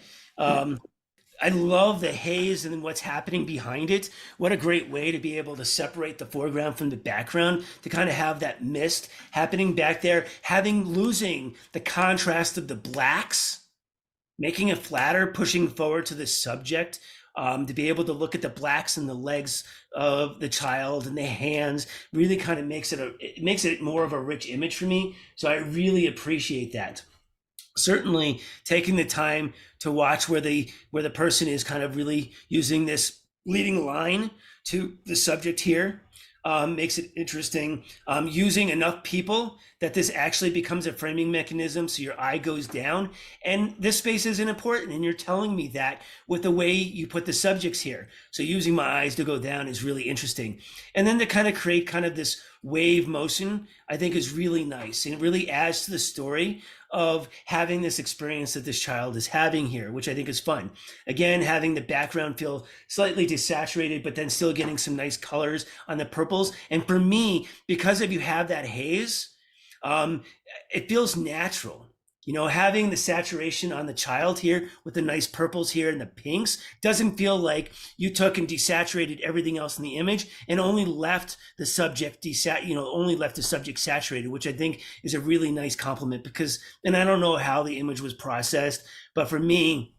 I love the haze and what's happening behind it. What a great way to be able to separate the foreground from the background, to kind of have that mist happening back there, losing the contrast of the blacks, making it flatter, pushing forward to the subject, to be able to look at the blacks and the legs of the child and the hands really kind of makes it more of a rich image for me. So I really appreciate that. Certainly taking the time to watch where the person is kind of really using this leading line to the subject here makes it interesting. Using enough people that this actually becomes a framing mechanism, so your eye goes down, and this space isn't important, and you're telling me that with the way you put the subjects here. So using my eyes to go down is really interesting. And then to kind of create kind of this wave motion, I think is really nice, and it really adds to the story of having this experience that this child is having here, which I think is fun. Again, having the background feel slightly desaturated, but then still getting some nice colors on the purples. And for me, because if you have that haze, it feels natural. You know, having the saturation on the child here with the nice purples here and the pinks doesn't feel like you took and desaturated everything else in the image and only left the subject saturated, which I think is a really nice compliment, because, and I don't know how the image was processed, but for me,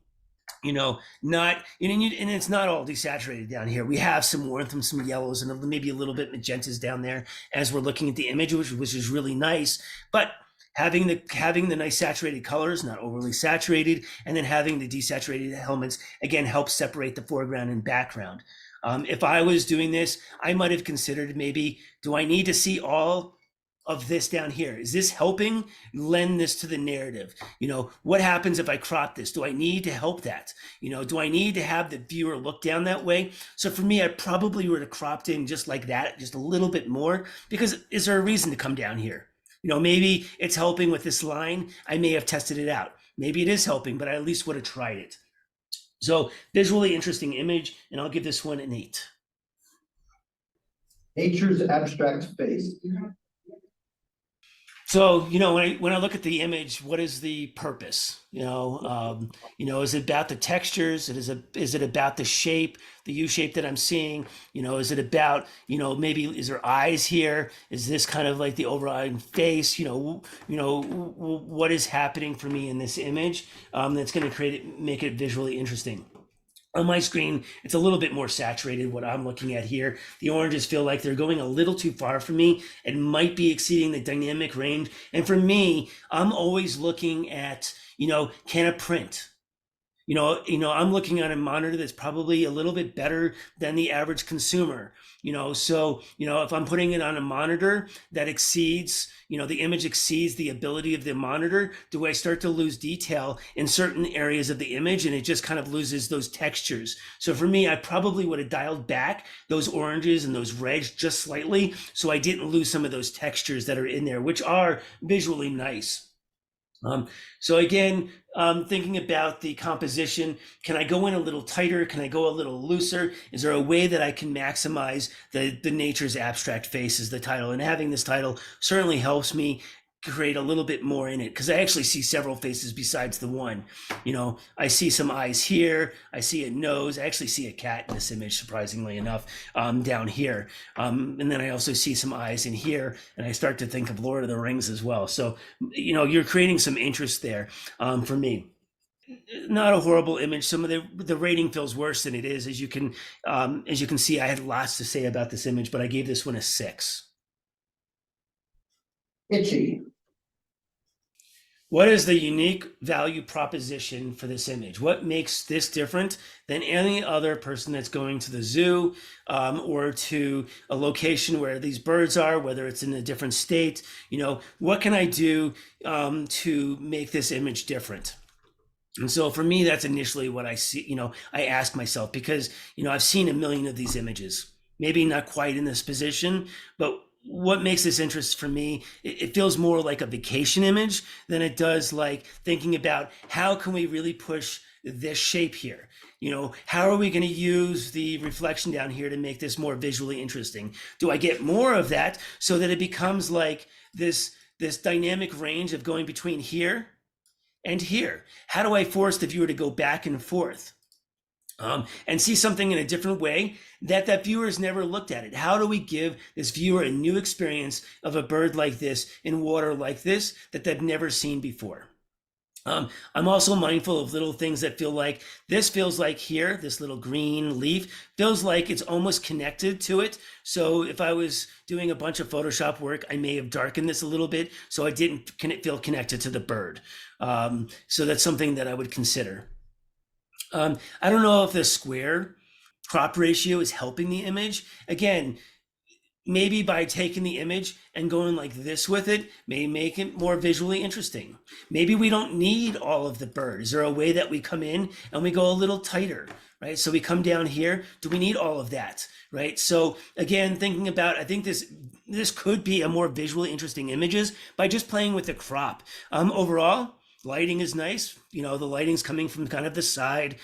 and it's not all desaturated down here. We have some warmth and some yellows and maybe a little bit magentas down there as we're looking at the image, which is really nice. But having the nice saturated colors, not overly saturated, and then having the desaturated elements again helps separate the foreground and background. If I was doing this, I might have considered maybe, do I need to see all of this down here? Is this helping lend this to the narrative? What happens if I crop this? Do I need to help that? Do I need to have the viewer look down that way? So for me, I probably would have cropped in just like that, just a little bit more, because is there a reason to come down here? Maybe it's helping with this line. I may have tested it out. Maybe it is helping, but I at least would have tried it. So visually interesting image, and I'll give this one an 8. Nature's abstract face. So, when I look at the image, what is the purpose? Is it about the textures? Is it about the shape, the U shape that I'm seeing? Is it about, maybe is there eyes here? Is this kind of like the overall face? What is happening for me in this image that's going to make it visually interesting? On my screen, it's a little bit more saturated, what I'm looking at here. The oranges feel like they're going a little too far for me. It might be exceeding the dynamic range. And for me, I'm always looking at, can it print? I'm looking on a monitor that's probably a little bit better than the average consumer. If I'm putting it on a monitor that exceeds, the image exceeds the ability of the monitor, do I start to lose detail in certain areas of the image and it just kind of loses those textures? So for me, I probably would have dialed back those oranges and those reds just slightly, so I didn't lose some of those textures that are in there, which are visually nice. So again, thinking about the composition, can I go in a little tighter? Can I go a little looser? Is there a way that I can maximize the nature's abstract face as the title? And having this title certainly helps me create a little bit more in it, because I actually see several faces besides the one. I see some eyes here, I see a nose, I actually see a cat in this image, surprisingly enough, down here, and then I also see some eyes in here, and I start to think of Lord of the Rings as well. So you're creating some interest there for me. Not a horrible image. Some of the rating feels worse than it is. As you can see, I had lots to say about this image, but I gave this one a 6. Itchy. What is the unique value proposition for this image? What makes this different than any other person that's going to the zoo or to a location where these birds are, whether it's in a different state? What can I do to make this image different? And so for me, that's initially what I see, I ask myself, because, I've seen a million of these images, maybe not quite in this position, but what makes this interest for me, it feels more like a vacation image than it does like thinking about how can we really push this shape here. You know, how are we going to use the reflection down here to make this more visually interesting? Do I get more of that so that it becomes like this dynamic range of going between here and here? How do I force the viewer to go back and forth? And see something in a different way that viewer has never looked at it. How do we give this viewer a new experience of a bird like this in water like this that they've never seen before? I'm also mindful of little things that feel like this feels like here, this little green leaf feels like it's almost connected to it. So if I was doing a bunch of Photoshop work, I may have darkened this a little bit so I didn't feel connected to the bird. So that's something that I would consider. I don't know if the square crop ratio is helping the image. Again, maybe by taking the image and going like this with it may make it more visually interesting. Maybe we don't need all of the bird. Is there a way that we come in and we go a little tighter, right? So we come down here. Do we need all of that, right? So again, thinking about, I think this could be a more visually interesting images by just playing with the crop. Overall, lighting is nice. You know, the lighting's coming from kind of the side,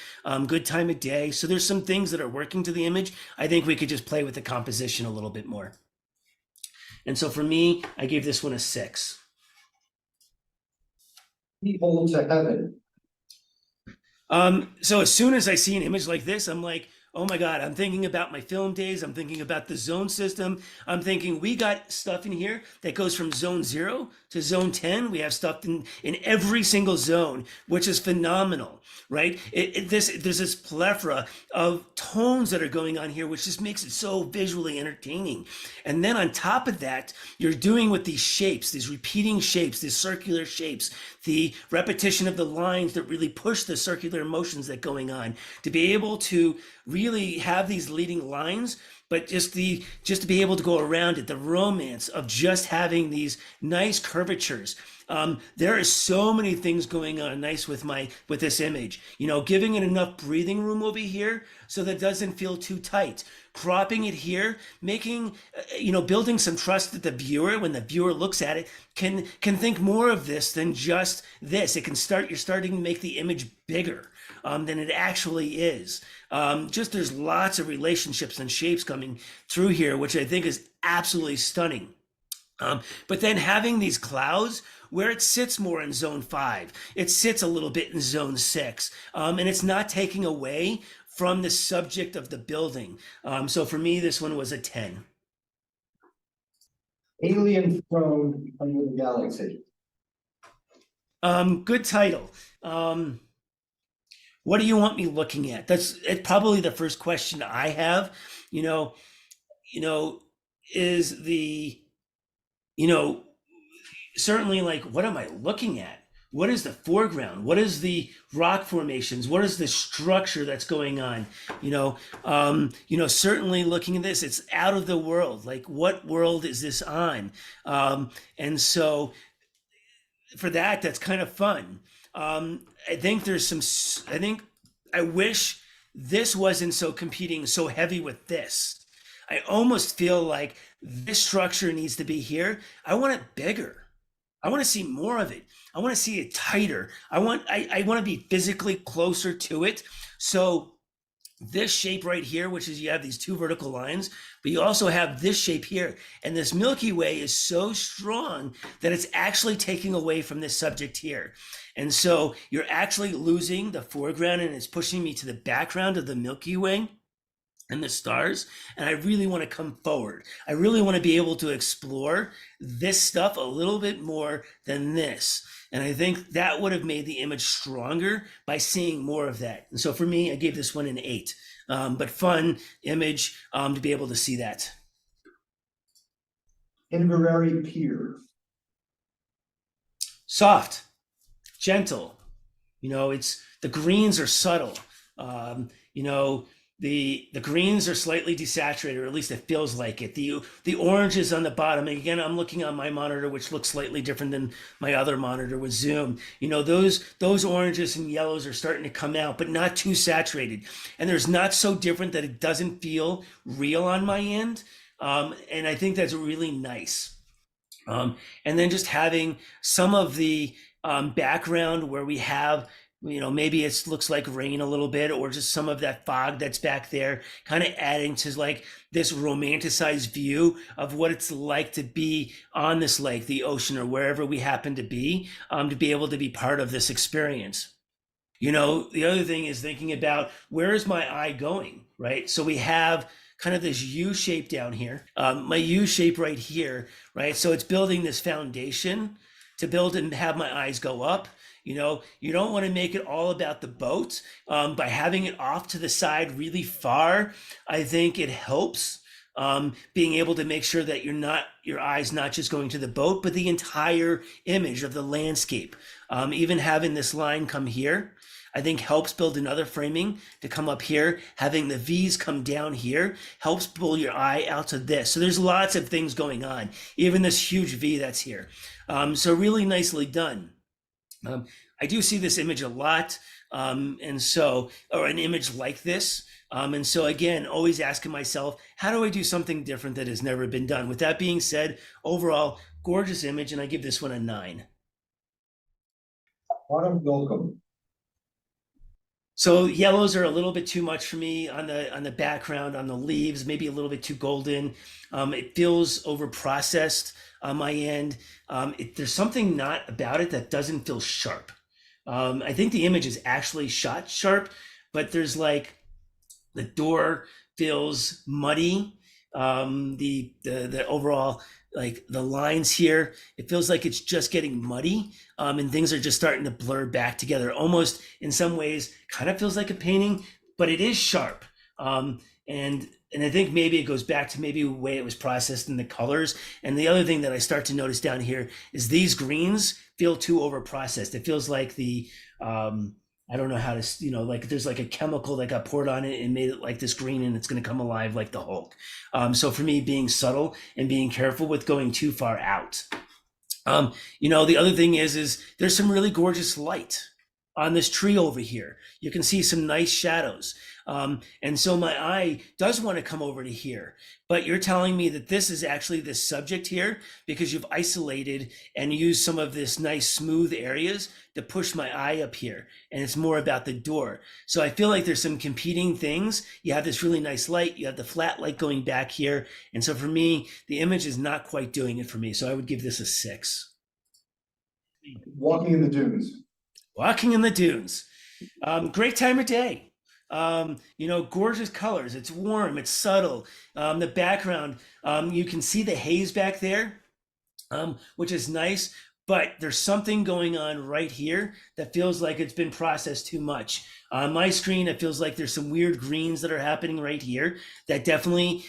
good time of day. So there's some things that are working to the image. I think we could just play with the composition a little bit more. And so for me, I gave this one a 6. People to heaven. So as soon as I see an image like this, I'm like, oh my God, I'm thinking about my film days. I'm thinking about the zone system. I'm thinking we got stuff in here that goes from zone 0 to zone 10. We have stuff in every single zone, which is phenomenal, right? There's this plethora of tones that are going on here, which just makes it so visually entertaining. And then on top of that, you're doing with these shapes, these repeating shapes, these circular shapes, the repetition of the lines that really push the circular motions that going on, to be able to really have these leading lines, but just to be able to go around it, the romance of just having these nice curvatures. There is so many things going on nice with this image, you know, giving it enough breathing room over here so that it doesn't feel too tight, cropping it here, making, building some trust that the viewer, when the viewer looks at it, can think more of this than just this. You're starting to make the image bigger than it actually is. There's lots of relationships and shapes coming through here, which I think is absolutely stunning. But then having these clouds where it sits more in zone 5, it sits a little bit in zone 6, and it's not taking away from the subject of the building. So for me, this one was a 10. Alien throne under the galaxy. Good title. What do you want me looking at? That's probably the first question I have. Is the, certainly like, what am I looking at? What is the foreground? What is the rock formations? What is the structure that's going on? Certainly looking at this, it's out of the world. Like, what world is this on? And so for that's kind of fun. I wish this wasn't so competing so heavy with this. I almost feel like this structure needs to be here. I want it bigger. I want to see more of it. I want to see it tighter. I want to be physically closer to it. So this shape right here, which is you have these 2 vertical lines, but you also have this shape here. And this Milky Way is so strong that it's actually taking away from this subject here. And so you're actually losing the foreground and it's pushing me to the background of the Milky Way and the stars. And I really want to come forward. I really want to be able to explore this stuff a little bit more than this. And I think that would have made the image stronger by seeing more of that. And so for me, I gave this one an 8, but fun image to be able to see that. Inverary Pier. Soft, gentle, it's the greens are subtle. The greens are slightly desaturated, or at least it feels like it. The oranges on the bottom, and again, I'm looking on my monitor, which looks slightly different than my other monitor with Zoom. Those oranges and yellows are starting to come out, but not too saturated. And there's not so different that it doesn't feel real on my end, And I think that's really nice. And then just having some of the background where we have, maybe it looks like rain a little bit, or just some of that fog that's back there, kind of adding to like this romanticized view of what it's like to be on this lake, the ocean, or wherever we happen to be able to be part of this experience. The other thing is thinking about, where is my eye going, right? So we have kind of this U shape down here, my U shape right here, right? So it's building this foundation to build and have my eyes go up. You don't want to make it all about the boat. By having it off to the side really far, I think it helps being able to make sure that your eyes not just going to the boat, but the entire image of the landscape. Even having this line come here, I think helps build another framing to come up here. Having the V's come down here helps pull your eye out to this. So there's lots of things going on, even this huge V that's here. So really nicely done. I do see this image a lot. Or an image like this. And so again, always asking myself, how do I do something different that has never been done? With that being said, overall, gorgeous image, and I give this one a 9. Autumn Welcome. So yellows are a little bit too much for me on the background, on the leaves, maybe a little bit too golden. It feels over processed on my end. There's something not about it that doesn't feel sharp. I think the image is actually shot sharp, but there's like, the door feels muddy. The overall, like the lines here, it feels like it's just getting muddy, and things are just starting to blur back together. Almost in some ways, kind of feels like a painting, but it is sharp. And I think maybe it goes back to maybe the way it was processed in the colors. And the other thing that I start to notice down here is these greens feel too over processed. It feels like the I don't know how to, like there's like a chemical that got poured on it and made it like this green, and it's going to come alive like the Hulk. So for me, being subtle and being careful with going too far out. The other thing is there's some really gorgeous light on this tree over here. You can see some nice shadows. And so my eye does want to come over to here, but you're telling me that this is actually the subject here because you've isolated and used some of this nice smooth areas to push my eye up here. And it's more about the door. So I feel like there's some competing things. You have this really nice light, you have the flat light going back here. And so for me, the image is not quite doing it for me. So I would give this a 6. Walking in the Dunes. Walking in the Dunes. Great time of day. Gorgeous colors. It's warm, it's subtle. The background, you can see the haze back there, which is nice, but there's something going on right here that feels like it's been processed too much. On my screen, it feels like there's some weird greens that are happening right here that definitely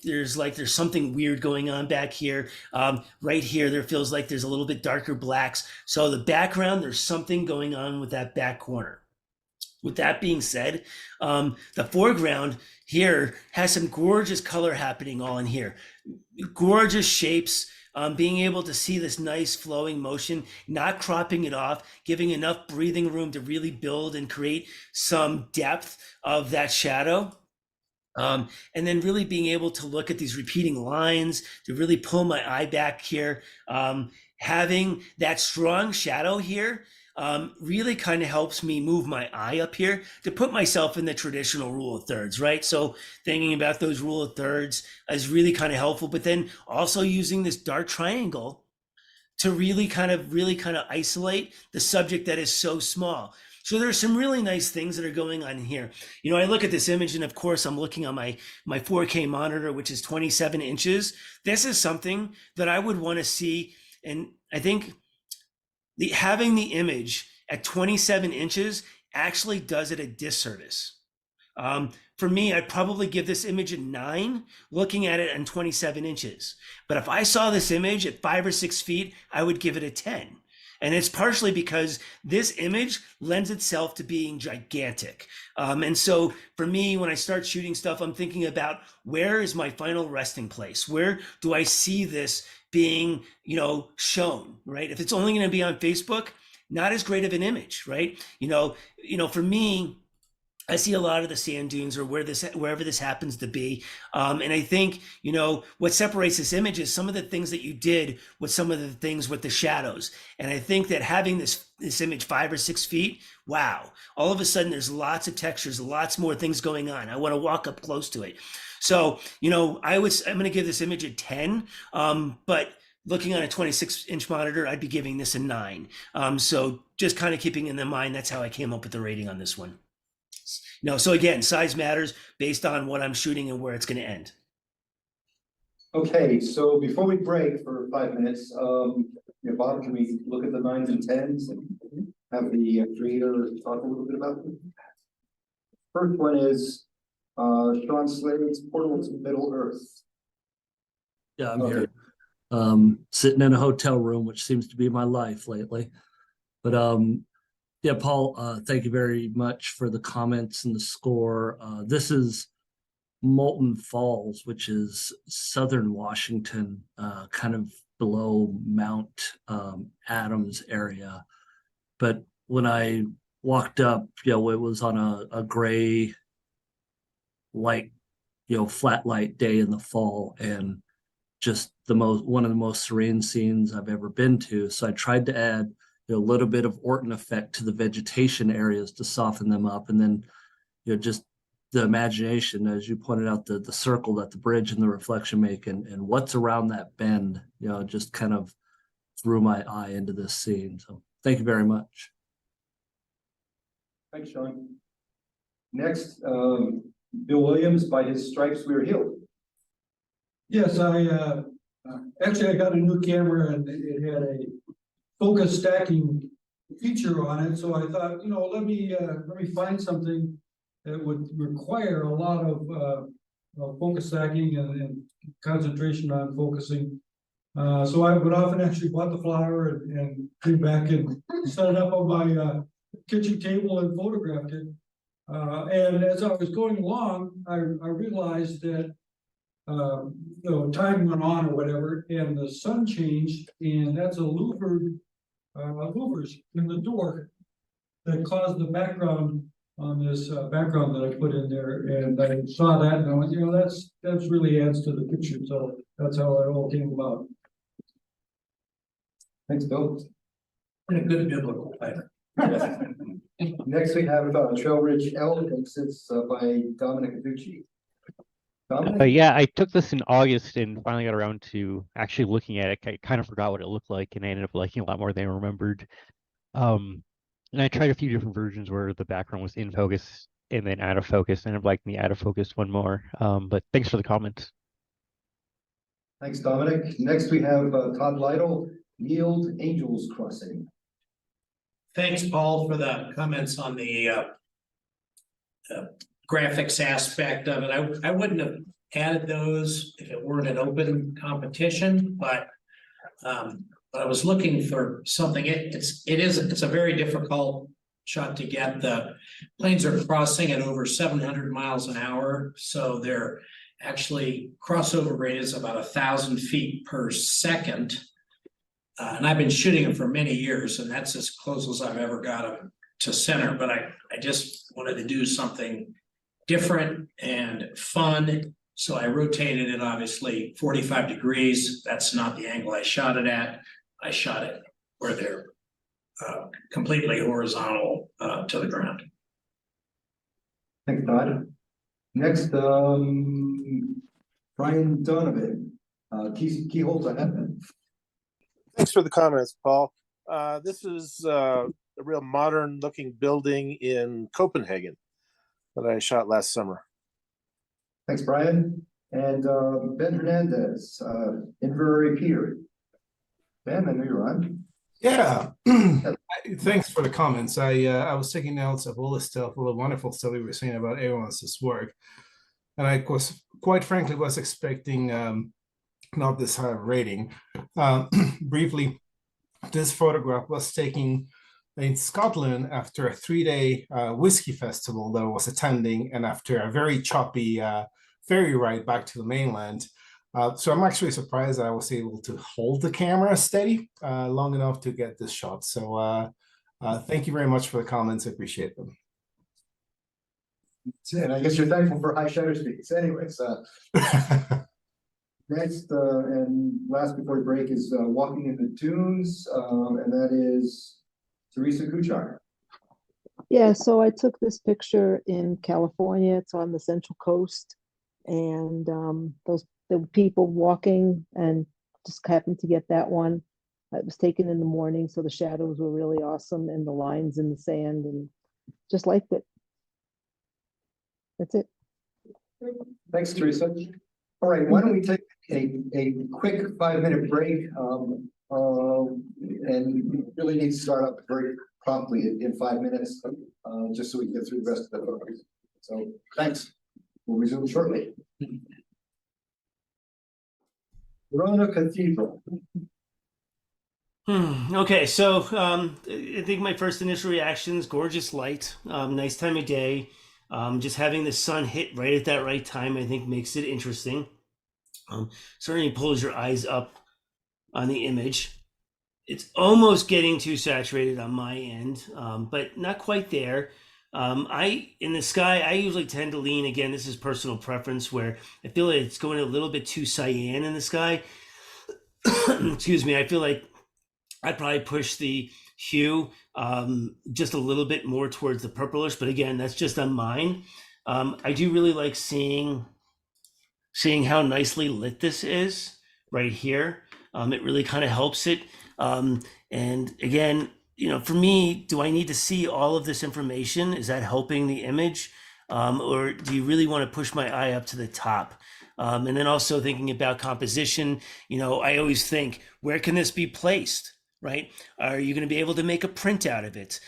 there's something weird going on back here. Right here, there feels like there's a little bit darker blacks. So the background, there's something going on with that back corner. With that being said, the foreground here has some gorgeous color happening all in here. Gorgeous shapes, being able to see this nice flowing motion, not cropping it off, giving enough breathing room to really build and create some depth of that shadow. And then really being able to look at these repeating lines to really pull my eye back here. Having that strong shadow here really kind of helps me move my eye up here to put myself in the traditional rule of thirds, right? So thinking about those rule of thirds is really kind of helpful, but then also using this dark triangle to really kind of isolate the subject that is so small. So there's some really nice things that are going on here. I look at this image, and of course I'm looking on my 4K monitor, which is 27 inches. This is something that I would want to see. And I think having the image at 27 inches actually does it a disservice. For me, I'd probably give this image a 9, looking at it on 27 inches. But if I saw this image at 5 or 6 feet, I would give it a 10. And it's partially because this image lends itself to being gigantic. And so for me, when I start shooting stuff, I'm thinking about, where is my final resting place? Where do I see this being, shown, right? If it's only going to be on Facebook, not as great of an image, right? For me, I see a lot of the sand dunes or wherever this happens to be. And I think, you know, what separates this image is some of the things that you did with some of the things with the shadows. And I think that having this image 5 or 6 feet, wow, all of a sudden there's lots of textures, lots more things going on. I want to walk up close to it. So, you know, I'm going to give this image a 10, but looking on a 26-inch monitor, I'd be giving this a 9. So just kind of keeping in mind, that's how I came up with the rating on this one. No, so again, size matters based on what I'm shooting and where it's going to end. Okay, so before we break for 5 minutes, Bob, can we look at the 9s and 10s and have the creator talk a little bit about them? First one is Sean Slade's Portal to Middle Earth. Yeah, I'm here. Sitting in a hotel room, which seems to be my life lately. But yeah, Paul, thank you very much for the comments and the score. This is Molten Falls, which is southern Washington, kind of below Mount Adams area. But when I walked up, it was on a gray light, flat light day in the fall, and just one of the most serene scenes I've ever been to. So I tried to add a little bit of Orton effect to the vegetation areas to soften them up, and then just the imagination, as you pointed out, the circle that the bridge and the reflection make, and what's around that bend, just kind of threw my eye into this scene. So thank you very much. Thanks, Sean. Next, Bill Williams, By His Stripes We're Healed. Yes, I got a new camera, and it had a focus stacking feature on it. So I thought, let me find something that would require a lot of focus stacking and concentration on focusing. So I would often actually bought the flower and came back and set it up on my kitchen table and photographed it. And as I was going along, I realized that time went on or whatever, and the sun changed, and that's a louvers in the door that caused the background on this background that I put in there, and I saw that, and I went, that's really adds to the picture. So that's how it all came about. Thanks, Bill. In a good biblical pattern. Next, we have Trail Ridge Elephants. It's by Dominic Aducci. Yeah, I took this in August and finally got around to actually looking at it. I kind of forgot what it looked like, and I ended up liking it a lot more than I remembered. And I tried a few different versions where the background was in focus and then out of focus, and I'm liking the out of focus one more. But thanks for the comments. Thanks, Dominic. Next, we have Todd Lytle, Yield Angels Crossing. Thanks, Paul, for the comments on the graphics aspect of it. I wouldn't have added those if it weren't an open competition, but I was looking for something. It's a very difficult shot to get. The planes are crossing at over 700 miles an hour, so their actually crossover rate is about 1,000 feet per second. And I've been shooting them for many years, and that's as close as I've ever got them to center. But I just wanted to do something different and fun. So I rotated it, obviously 45 degrees. That's not the angle I shot it at. I shot it where they're completely horizontal to the ground. Thanks, Todd. Next, Brian Donovan, Keyhole to Heaven. Thanks for the comments, Paul. This is a real modern looking building in Copenhagen that I shot last summer. Thanks, Brian. And Ben Hernandez, Inverary Pier. Ben, I know you're on. Yeah. Thanks for the comments. I was taking notes of all the stuff, all the wonderful stuff we were saying about everyone's work. And I was, quite frankly, was expecting not this high rating. Briefly, this photograph was taken in Scotland after a 3-day whiskey festival that I was attending, and after a very choppy ferry ride back to the mainland. So I'm actually surprised that I was able to hold the camera steady long enough to get this shot. So thank you very much for the comments. I appreciate them. And I guess you're thankful for high shutter speeds. Anyways, next and last before we break is walking in the dunes, and that is Teresa Kuchar. Yeah, so I took this picture in California. It's on the Central Coast, and the people walking, and just happened to get that one. It was taken in the morning, so the shadows were really awesome, and the lines in the sand, and just liked it. That's it. Thanks, Teresa. All right, why don't we take a quick 5-minute break? And we really need to start up very promptly in 5 minutes, just so we can get through the rest of the photos. So thanks. We'll resume shortly. Verona Cathedral. Okay, so I think my first initial reactions, gorgeous light, nice time of day. Just having the sun hit right at that right time, I think makes it interesting. Certainly pulls your eyes up on the image. It's almost getting too saturated on my end, but not quite there. In the sky, I usually tend to lean, again, this is personal preference, where I feel like it's going a little bit too cyan in the sky. Excuse me, I feel like I'd probably push the hue just a little bit more towards the purplish, but again, that's just on mine. I do really like seeing how nicely lit this is right here. It really kind of helps it. And again, for me, do I need to see all of this information? Is that helping the image? Or do you really want to push my eye up to the top? And then also thinking about composition, I always think, where can this be placed? Right? Are you going to be able to make a print out of it?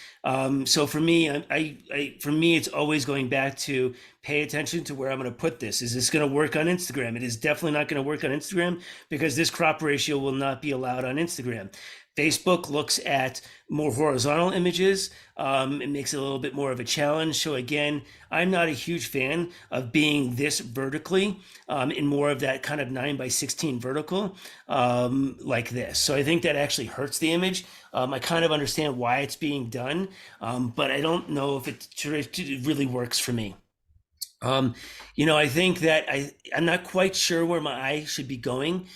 So for me, it's always going back to pay attention to where I'm going to put this. Is this going to work on Instagram? It is definitely not going to work on Instagram because this crop ratio will not be allowed on Instagram. Facebook looks at more horizontal images. It makes it a little bit more of a challenge. So again, I'm not a huge fan of being this vertically in more of that kind of 9:16 vertical like this. So I think that actually hurts the image. I kind of understand why it's being done, but I don't know if it really works for me. I think that I'm not quite sure where my eye should be going.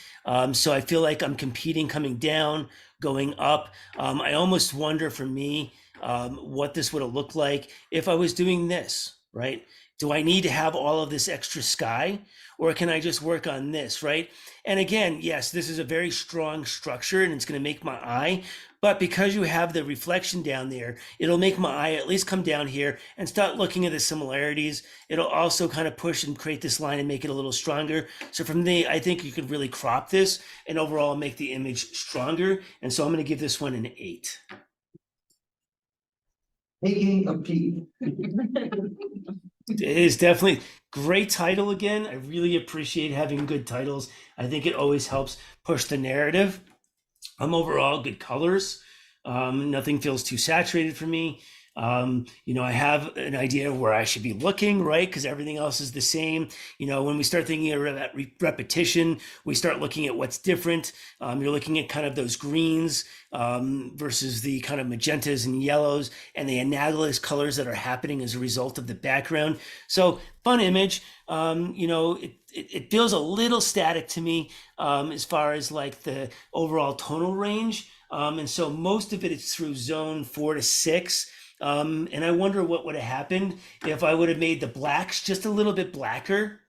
So I feel like I'm competing coming down, going up. I almost wonder for me what this would have looked like if I was doing this, right? Do I need to have all of this extra sky, or can I just work on this, right? And again, yes, this is a very strong structure and it's going to make my eye, but because you have the reflection down there, it'll make my eye at least come down here and start looking at the similarities. It'll also kind of push and create this line and make it a little stronger. So from me, I think you could really crop this and overall make the image stronger. And so I'm going to give this one an 8. Taking a peek. It is definitely great title again. I really appreciate having good titles. I think it always helps push the narrative. Overall good colors. Nothing feels too saturated for me. I have an idea of where I should be looking, right? Because everything else is the same. When we start thinking about repetition, we start looking at what's different. You're looking at kind of those greens versus the kind of magentas and yellows and the analogous colors that are happening as a result of the background. So fun image. It feels a little static to me as far as like the overall tonal range. And so most of it is through zone 4 to 6. And I wonder what would have happened if I would have made the blacks just a little bit blacker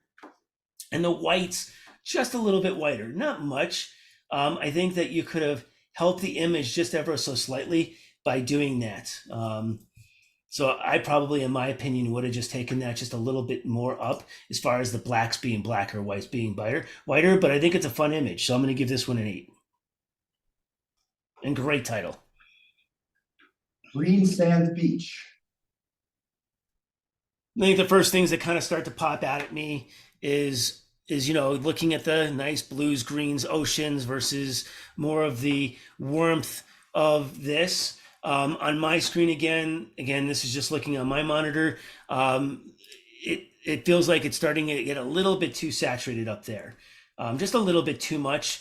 and the whites just a little bit whiter. Not much. I think that you could have helped the image just ever so slightly by doing that. So I probably, in my opinion, would have just taken that just a little bit more up as far as the blacks being blacker, whites being whiter, but I think it's a fun image. So I'm going to give this one an 8. And great title. Green Sand Beach. I think the first things that kind of start to pop out at me is looking at the nice blues, greens, oceans versus more of the warmth of this. On my screen again, this is just looking on my monitor. It feels like it's starting to get a little bit too saturated up there. Just a little bit too much.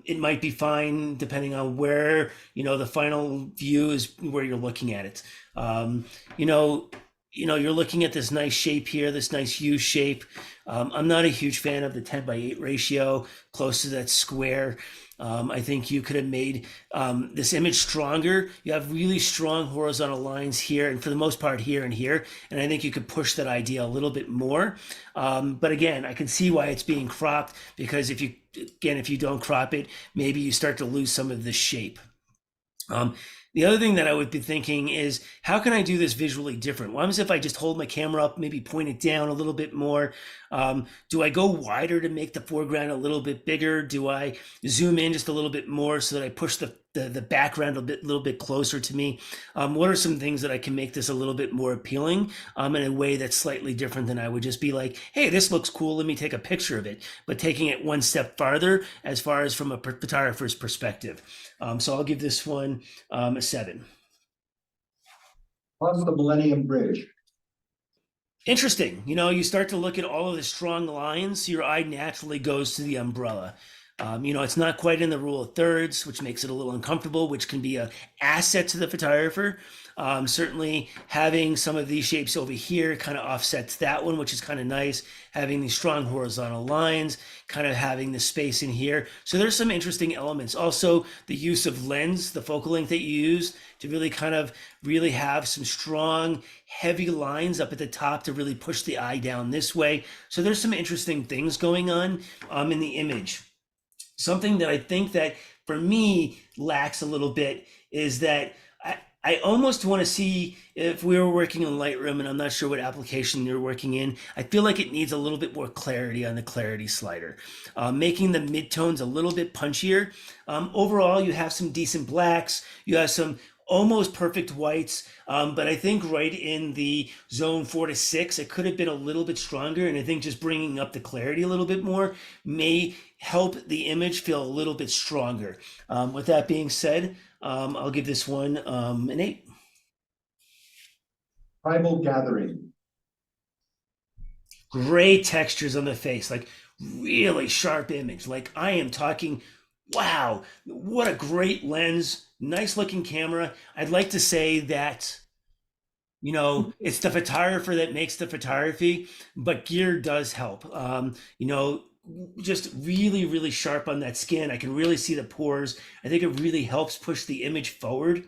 It might be fine depending on where, the final view is where you're looking at it. you're looking at this nice shape here, this nice U shape. I'm not a huge fan of the 10:8 ratio, close to that square. I think you could have made this image stronger. You have really strong horizontal lines here, and for the most part here and here. And I think you could push that idea a little bit more. But again, I can see why it's being cropped, because if you don't crop it, maybe you start to lose some of the shape. The other thing that I would be thinking is, how can I do this visually different? What happens if I just hold my camera up, maybe point it down a little bit more? Do I go wider to make the foreground a little bit bigger? Do I zoom in just a little bit more so that I push the background a little bit closer to me? What are some things that I can make this a little bit more appealing in a way that's slightly different than I would just be like, hey, this looks cool, let me take a picture of it, but taking it one step farther as far as from a photographer's perspective. So I'll give this one a 7. What's the Millennium Bridge? Interesting. You start to look at all of the strong lines, your eye naturally goes to the umbrella. It's not quite in the rule of thirds, which makes it a little uncomfortable, which can be an asset to the photographer. Certainly having some of these shapes over here kind of offsets that one, which is kind of nice. Having these strong horizontal lines, kind of having the space in here. So there's some interesting elements. Also, the use of lens, the focal length that you use to really have some strong, heavy lines up at the top to really push the eye down this way. So there's some interesting things going on in the image. Something that I think that for me lacks a little bit is that I almost want to see, if we were working in Lightroom, and I'm not sure what application you're working in, I feel like it needs a little bit more clarity on the clarity slider, making the midtones a little bit punchier. Overall, you have some decent blacks, you have some almost perfect whites, but I think right in the zone 4 to 6, it could have been a little bit stronger, and I think just bringing up the clarity a little bit more may help the image feel a little bit stronger. With that being said, I'll give this one an 8. Tribal Gathering. Great textures on the face, like really sharp image. Like I am talking, wow, what a great lens, nice looking camera. I'd like to say that, it's the photographer that makes the photography, but gear does help. Just really, really sharp on that skin. I can really see the pores. I think it really helps push the image forward.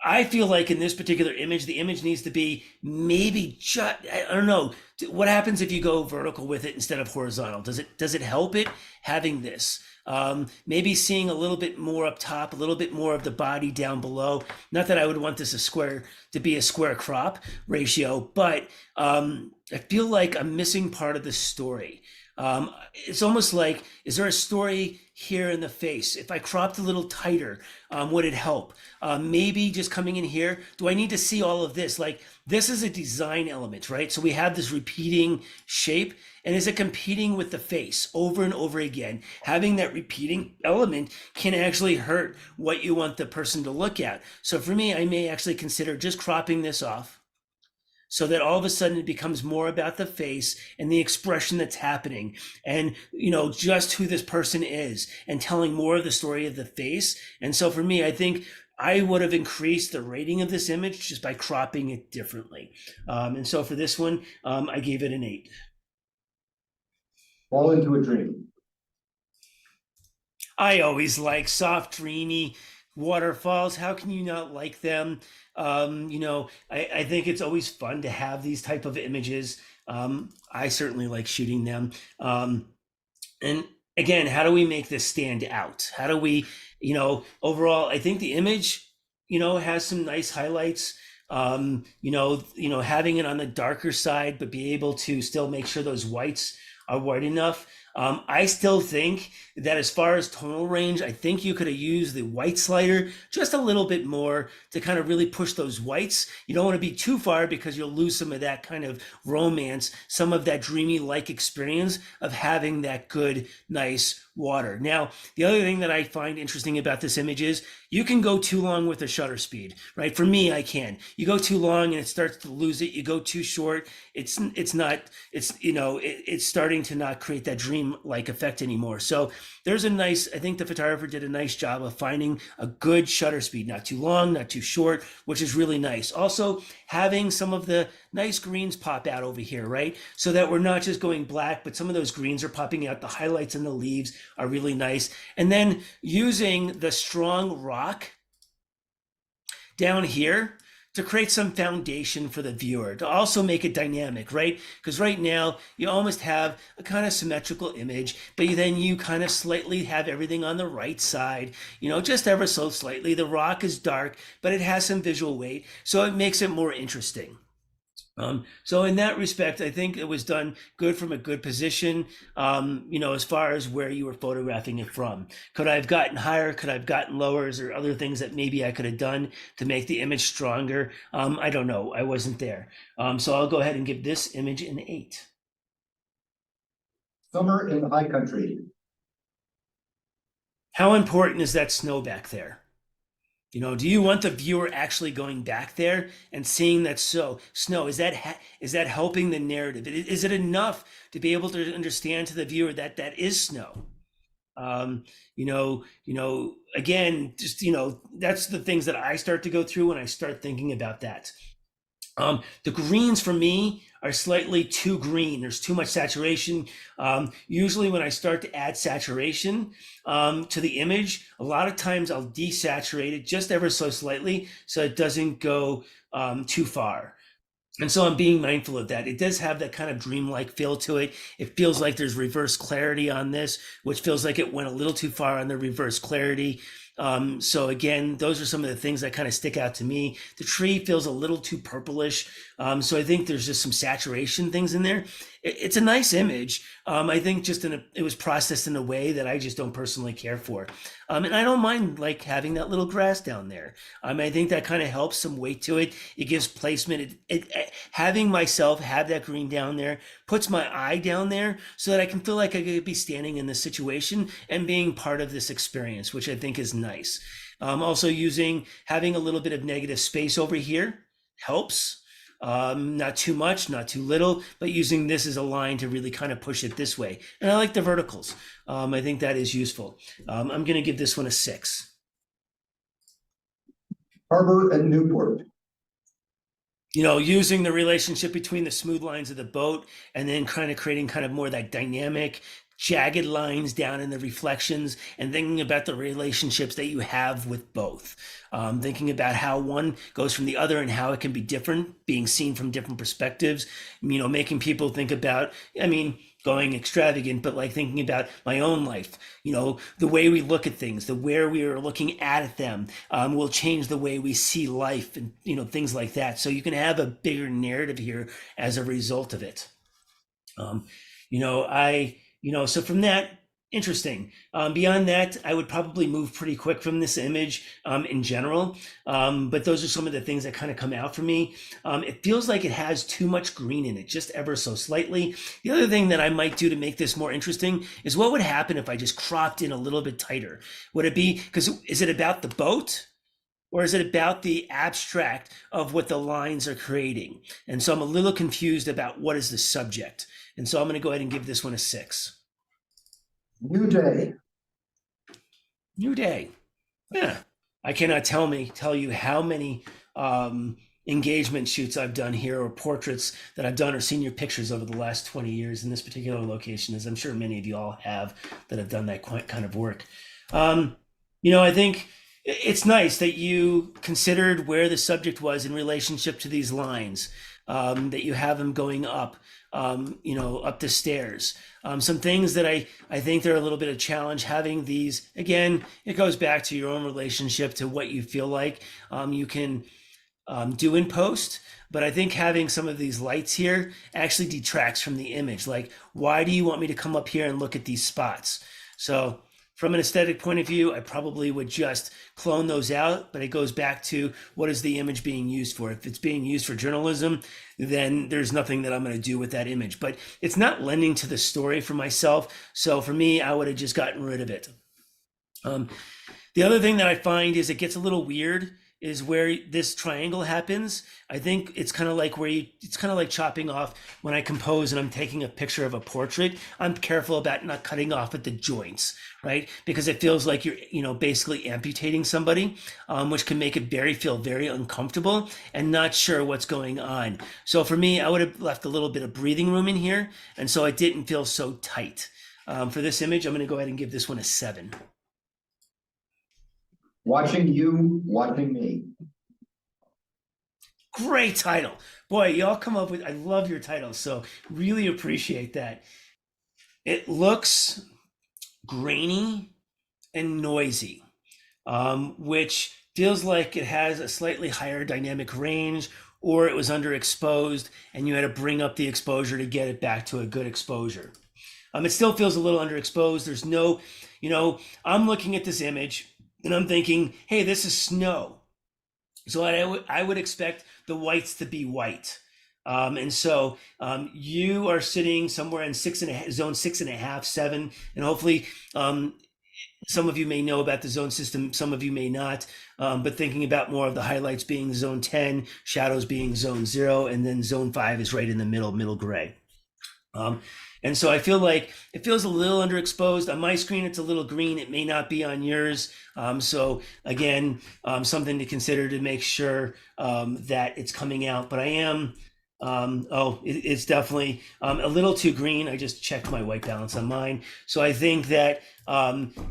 I feel like in this particular image, the image needs to be maybe just, I don't know, what happens if you go vertical with it instead of horizontal? Does it help it having this? Maybe seeing a little bit more up top, a little bit more of the body down below. Not that I would want this to be a square crop ratio, but I feel like I'm missing part of the story. It's almost like, is there a story here in the face? If I cropped a little tighter, would it help? Maybe just coming in here, do I need to see all of this? Like, this is a design element, right? So we have this repeating shape, and is it competing with the face over and over again? Having that repeating element can actually hurt what you want the person to look at. So for me, I may actually consider just cropping this off, so that all of a sudden it becomes more about the face and the expression that's happening, and just who this person is, and telling more of the story of the face. And so for me, I think I would have increased the rating of this image just by cropping it differently. And so for this one, I gave it an 8. Fall into a Dream. I always like soft, dreamy waterfalls. How can you not like them? I think it's always fun to have these type of images. I certainly like shooting them. And again, how do we make this stand out? How do we, overall, I think the image, has some nice highlights. Having it on the darker side, but be able to still make sure those whites are white enough. I still think that as far as tonal range, I think you could have used the white slider just a little bit more to kind of really push those whites. You don't want to be too far because you'll lose some of that kind of romance, some of that dreamy-like experience of having that good, nice, water. Now, the other thing that I find interesting about this image is you can go too long with the shutter speed, right? For me, I can. You go too long and it starts to lose it. You go too short, it's starting to not create that dream-like effect anymore. So there's I think the photographer did a nice job of finding a good shutter speed, not too long, not too short, which is really nice. Also, having some of the nice greens pop out over here, right? So that we're not just going black, but some of those greens are popping out. The highlights in the leaves are really nice. And then using the strong rock down here to create some foundation for the viewer, to also make it dynamic, right? Because right now you almost have a kind of symmetrical image, but then you kind of slightly have everything on the right side, just ever so slightly. The rock is dark, but it has some visual weight, so it makes it more interesting. So in that respect, I think it was done good from a good position, as far as where you were photographing it from. Could I have gotten higher? Could I have gotten lower? Is there other things that maybe I could have done to make the image stronger? I don't know. I wasn't there. So I'll go ahead and give this image an 8. Summer in the high country. How important is that snow back there? Do you want the viewer actually going back there and seeing that snow? Is that helping the narrative? Is it enough to be able to understand to the viewer that that is snow? Again, just that's the things that I start to go through when I start thinking about that. The greens for me are slightly too green. There's too much saturation. Usually when I start to add saturation to the image, a lot of times I'll desaturate it just ever so slightly so it doesn't go too far. And so I'm being mindful of that. It does have that kind of dreamlike feel to it. It feels like there's reverse clarity on this, which feels like it went a little too far on the reverse clarity. So again, those are some of the things that kind of stick out to me. The tree feels a little too purplish. So I think there's just some saturation things in there. It's a nice image. I think it was processed in a way that I just don't personally care for. And I don't mind like having that little grass down there. I think that kind of helps some weight to it. It gives placement. Having myself have that green down there puts my eye down there so that I can feel like I could be standing in this situation and being part of this experience, which I think is nice. Also having a little bit of negative space over here helps. Not too much, not too little, but using this as a line to really kind of push it this way. And I like the verticals. I think that is useful. I'm going to give this one a 6. Harbor and Newport. Using the relationship between the smooth lines of the boat and then kind of creating kind of more that dynamic, jagged lines down in the reflections, and thinking about the relationships that you have with both. Thinking about how one goes from the other and how it can be different, being seen from different perspectives, making people think about, going extravagant, but like thinking about my own life, the way we look at things, where we are looking at them, will change the way we see life and, things like that. So you can have a bigger narrative here as a result of it. So from that, interesting. Beyond that, I would probably move pretty quick from this image in general. But those are some of the things that kind of come out for me. It feels like it has too much green in it, just ever so slightly. The other thing that I might do to make this more interesting is what would happen if I just cropped in a little bit tighter? Would it be, because is it about the boat? Or is it about the abstract of what the lines are creating? And so I'm a little confused about what is the subject. And so I'm going to go ahead and give this one a 6. New Day. New Day. Yeah. I cannot tell you how many engagement shoots I've done here, or portraits that I've done, or senior pictures over the last 20 years in this particular location, as I'm sure many of you all have that have done that kind of work. I think it's nice that you considered where the subject was in relationship to these lines, that you have them going up, up the stairs. Some things that I think they're a little bit of challenge having these. Again, it goes back to your own relationship to what you feel like you can do in post. But I think having some of these lights here actually detracts from the image. Like, why do you want me to come up here and look at these spots? So From an aesthetic point of view, I probably would just clone those out, but it goes back to what is the image being used for? If it's being used for journalism, then there's nothing that I'm going to do with that image. But it's not lending to the story for myself. So for me, I would have just gotten rid of it. The other thing that I find is it gets a little weird is where this triangle happens. I think it's kind of like it's kind of like chopping off when I compose and I'm taking a picture of a portrait. I'm careful about not cutting off at the joints, right? Because it feels like you're, basically amputating somebody, which can make it feel very uncomfortable and not sure what's going on. So for me, I would have left a little bit of breathing room in here. And so it didn't feel so tight. For this image, I'm going to go ahead and give this one a 7. Watching you, watching me. Great title. Boy, y'all come up with, I love your titles, so really appreciate that. It looks grainy and noisy, which feels like it has a slightly higher dynamic range, or it was underexposed and you had to bring up the exposure to get it back to a good exposure. It still feels a little underexposed. There's no, I'm looking at this image and I'm thinking, hey, this is snow. So I would expect the whites to be white. And so you are sitting somewhere in zone 6.5, 7, and hopefully some of you may know about the zone system, some of you may not, but thinking about more of the highlights being zone 10, shadows being zone 0, and then zone 5 is right in the middle gray. And so I feel like it feels a little underexposed. On my screen, it's a little green. It may not be on yours. So again, something to consider to make sure that it's coming out. But I am, it's definitely a little too green. I just checked my white balance on mine. So I think that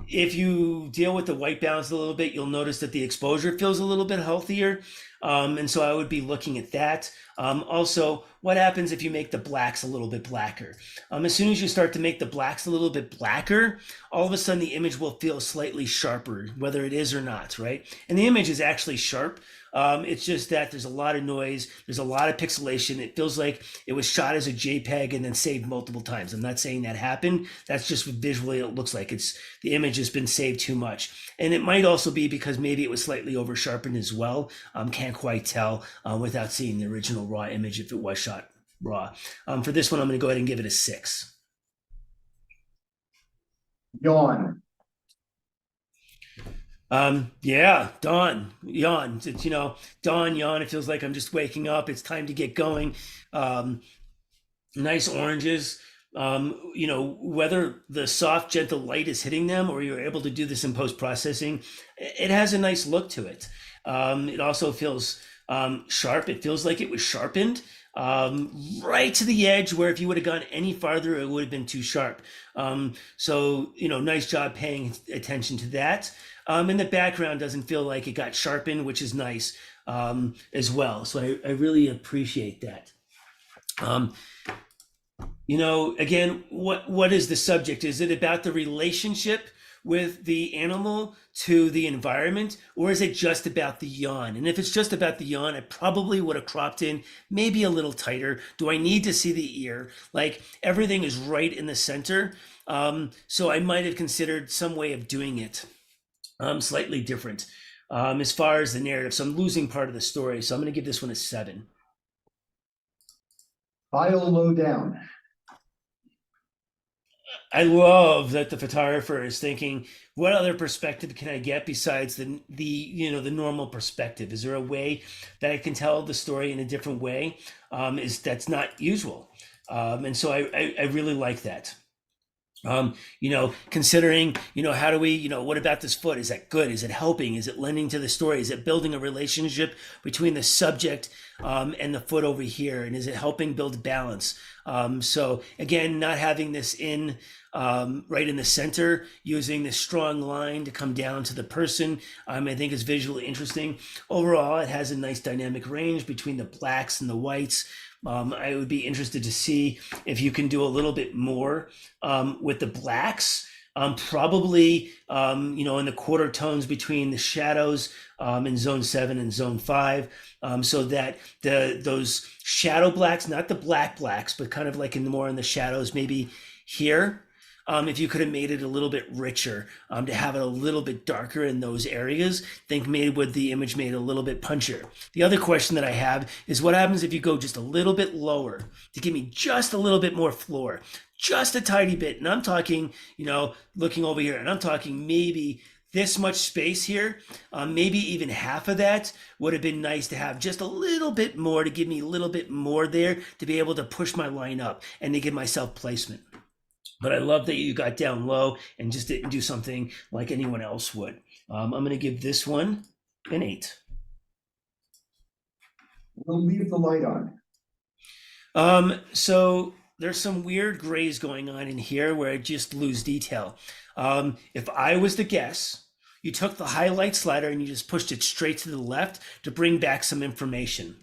if you deal with the white balance a little bit, you'll notice that the exposure feels a little bit healthier. And so I would be looking at that. Also, what happens if you make the blacks a little bit blacker? As soon as you start to make the blacks a little bit blacker, all of a sudden the image will feel slightly sharper, whether it is or not, right? And the image is actually sharp. It's just that there's a lot of noise. There's a lot of pixelation. It feels like it was shot as a JPEG and then saved multiple times. I'm not saying that happened. That's just what visually it looks like. The image has been saved too much. And it might also be because maybe it was slightly over sharpened as well. Can't quite tell without seeing the original raw image if it was shot raw. For this one, I'm going to go ahead and give it a 6. Yawn. Yeah, dawn, yawn. It's, dawn, yawn. It feels like I'm just waking up. It's time to get going. Nice oranges. Whether the soft, gentle light is hitting them or you're able to do this in post-processing, it has a nice look to it. It also feels sharp. It feels like it was sharpened right to the edge where if you would have gone any farther, it would have been too sharp. So, nice job paying attention to that. And the background doesn't feel like it got sharpened, which is nice as well. So I really appreciate that. Again, what is the subject? Is it about the relationship with the animal to the environment, or is it just about the yawn? And if it's just about the yawn, I probably would have cropped in maybe a little tighter. Do I need to see the ear? Like everything is right in the center. So I might have considered some way of doing it slightly different as far as the narrative. So I'm losing part of the story. So I'm going to give this one a 7. File low down. I love that the photographer is thinking, what other perspective can I get besides the normal perspective? Is there a way that I can tell the story in a different way? That's not usual. And so I really like that. Considering, how do we, what about this foot? Is that good? Is it helping? Is it lending to the story? Is it building a relationship between the subject and the foot over here? And is it helping build balance? So again, not having this in right in the center, using this strong line to come down to the person, I think is visually interesting. Overall, it has a nice dynamic range between the blacks and the whites. I would be interested to see if you can do a little bit more with the blacks, probably, in the quarter tones between the shadows in zone 7 and zone 5, so that those shadow blacks, not the blacks, but kind of like more in the shadows, maybe here, if you could have made it a little bit richer, to have it a little bit darker in those areas. Think maybe with the image made a little bit punchier. The other question that I have is what happens if you go just a little bit lower to give me just a little bit more floor, just a tiny bit. And I'm talking, looking over here, and I'm talking maybe this much space here, maybe even half of that would have been nice to have just a little bit more to give me a little bit more there to be able to push my line up and to give myself placement. But I love that you got down low and just didn't do something like anyone else would. I'm going to give this one an 8. We'll leave the light on. So there's some weird grays going on in here where I just lose detail. If I was to guess, you took the highlight slider and you just pushed it straight to the left to bring back some information.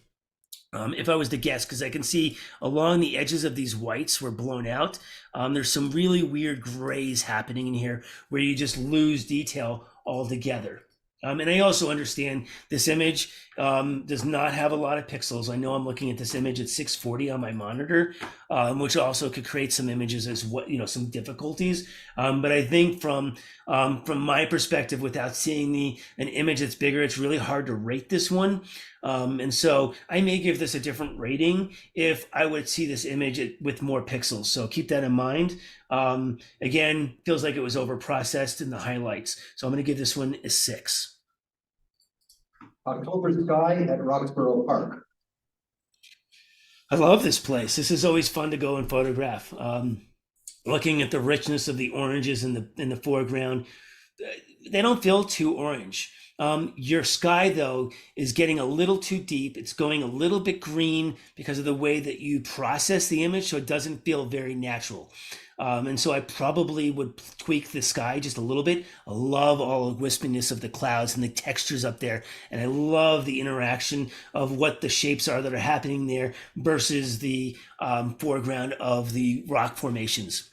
If I was to guess, because I can see along the edges of these whites were blown out, there's some really weird grays happening in here where you just lose detail altogether. And I also understand this image does not have a lot of pixels. I know I'm looking at this image at 640 on my monitor, which also could create some images as what, some difficulties. But I think from my perspective, without seeing an image that's bigger, it's really hard to rate this one. And so I may give this a different rating if I would see this image with more pixels. So keep that in mind. Again, feels like it was over processed in the highlights. So I'm going to give this one a 6. October sky at Roxborough Park. I love this place. This is always fun to go and photograph. Looking at the richness of the oranges in the foreground, they don't feel too orange. Your sky, though, is getting a little too deep. It's going a little bit green because of the way that you process the image, so it doesn't feel very natural. And so I probably would tweak the sky just a little bit. I love all the wispiness of the clouds and the textures up there. And I love the interaction of what the shapes are that are happening there versus the foreground of the rock formations.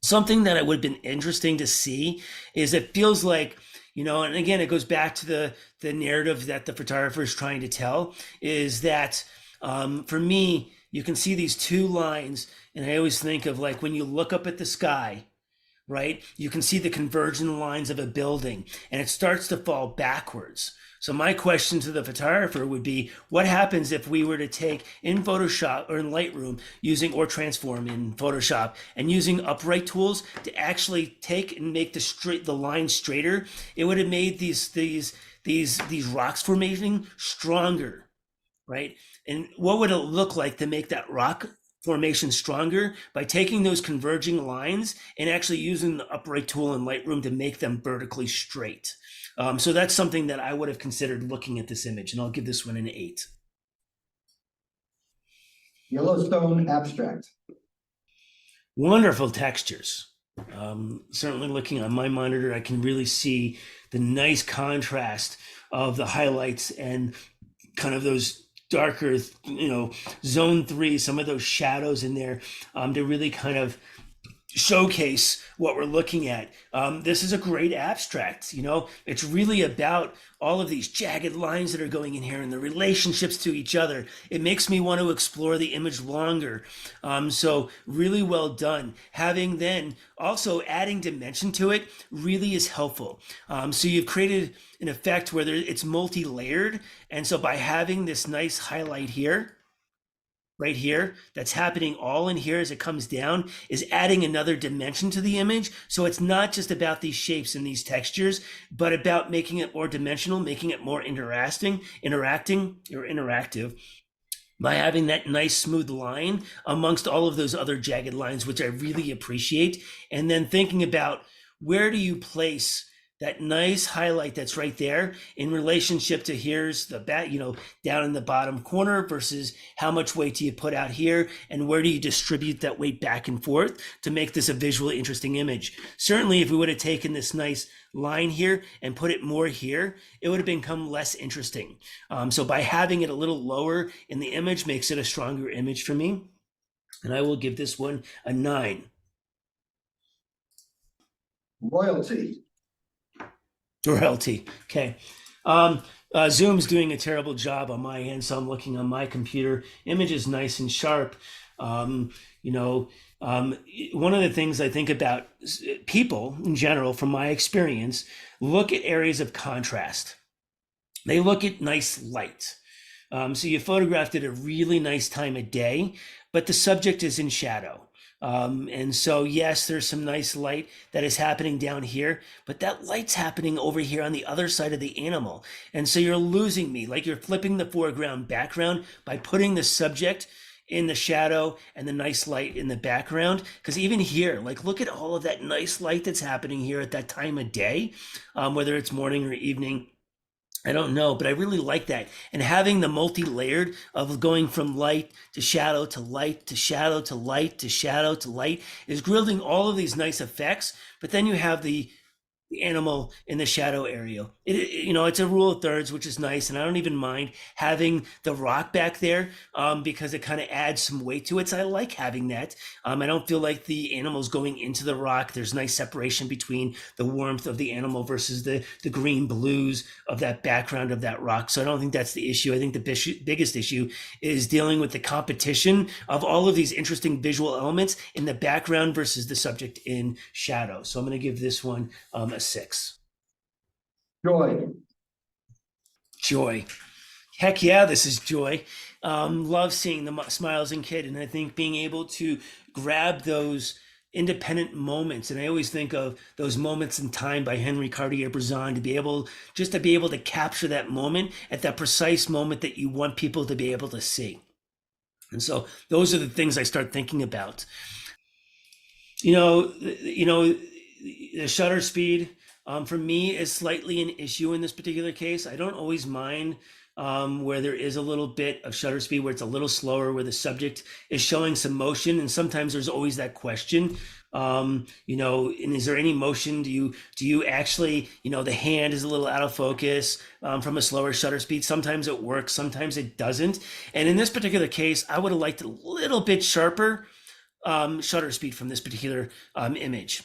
Something that would have been interesting to see is it feels like, and again, it goes back to the narrative that the photographer is trying to tell, is that for me, you can see these two lines, and I always think of like when you look up at the sky, right? You can see the convergent lines of a building, and it starts to fall backwards. So my question to the photographer would be, what happens if we were to take in Photoshop or in Lightroom or transform in Photoshop and using upright tools to actually take and make the line straighter? It would have made these rocks formation stronger, right? And what would it look like to make that rock formation stronger? By taking those converging lines and actually using the upright tool in Lightroom to make them vertically straight. So that's something that I would have considered looking at this image, and I'll give this one an 8. Yellowstone abstract. Wonderful textures. Certainly looking on my monitor, I can really see the nice contrast of the highlights and kind of those darker, zone 3, some of those shadows in there to really kind of showcase what we're looking at. This is a great abstract. It's really about all of these jagged lines that are going in here and the relationships to each other. It makes me want to explore the image longer. So really well done. Having then also adding dimension to it really is helpful. So you've created an effect where it's multi-layered. And so by having this nice highlight here, right here, that's happening all in here as it comes down, is adding another dimension to the image. So it's not just about these shapes and these textures, but about making it more dimensional, making it more interacting or interactive by having that nice smooth line amongst all of those other jagged lines, which I really appreciate. And then thinking about where do you place that nice highlight that's right there in relationship to here's the down in the bottom corner versus how much weight do you put out here and where do you distribute that weight back and forth to make this a visually interesting image. Certainly if we would have taken this nice line here and put it more here, it would have become less interesting. So by having it a little lower in the image makes it a stronger image for me. And I will give this one a 9. Royalty. Okay. Zoom's doing a terrible job on my end, so I'm looking on my computer. Image is nice and sharp. One of the things I think about people in general, from my experience, look at areas of contrast. They look at nice light. So you photographed at a really nice time of day, but the subject is in shadow. And so, yes, there's some nice light that is happening down here, but that light's happening over here on the other side of the animal. And so you're losing me, like you're flipping the foreground background by putting the subject in the shadow and the nice light in the background. Because even here, like, look at all of that nice light that's happening here at that time of day, whether it's morning or evening. I don't know, but I really like that. And having the multi-layered of going from light to shadow to light to shadow to light to shadow to light is grilling all of these nice effects. But then you have the animal in the shadow area. It's a rule of thirds, which is nice, and I don't even mind having the rock back there because it kind of adds some weight to it. So I like having that. I don't feel like the animal's going into the rock. There's nice separation between the warmth of the animal versus the green blues of that background of that rock. So I don't think that's the issue. I think the biggest issue is dealing with the competition of all of these interesting visual elements in the background versus the subject in shadow. So I'm going to give this one a 6. Joy. Heck yeah, this is joy. Love seeing the smiles in Kid, and I think being able to grab those independent moments, and I always think of those moments in time by Henry Cartier-Bresson, to be able to capture that moment at that precise moment that you want people to be able to see. And so those are the things I start thinking about. The shutter speed for me is slightly an issue in this particular case. I don't always mind where there is a little bit of shutter speed, where it's a little slower, where the subject is showing some motion. And sometimes there's always that question, and is there any motion? Do you actually, the hand is a little out of focus from a slower shutter speed. Sometimes it works, sometimes it doesn't. And in this particular case, I would have liked a little bit sharper shutter speed from this particular image.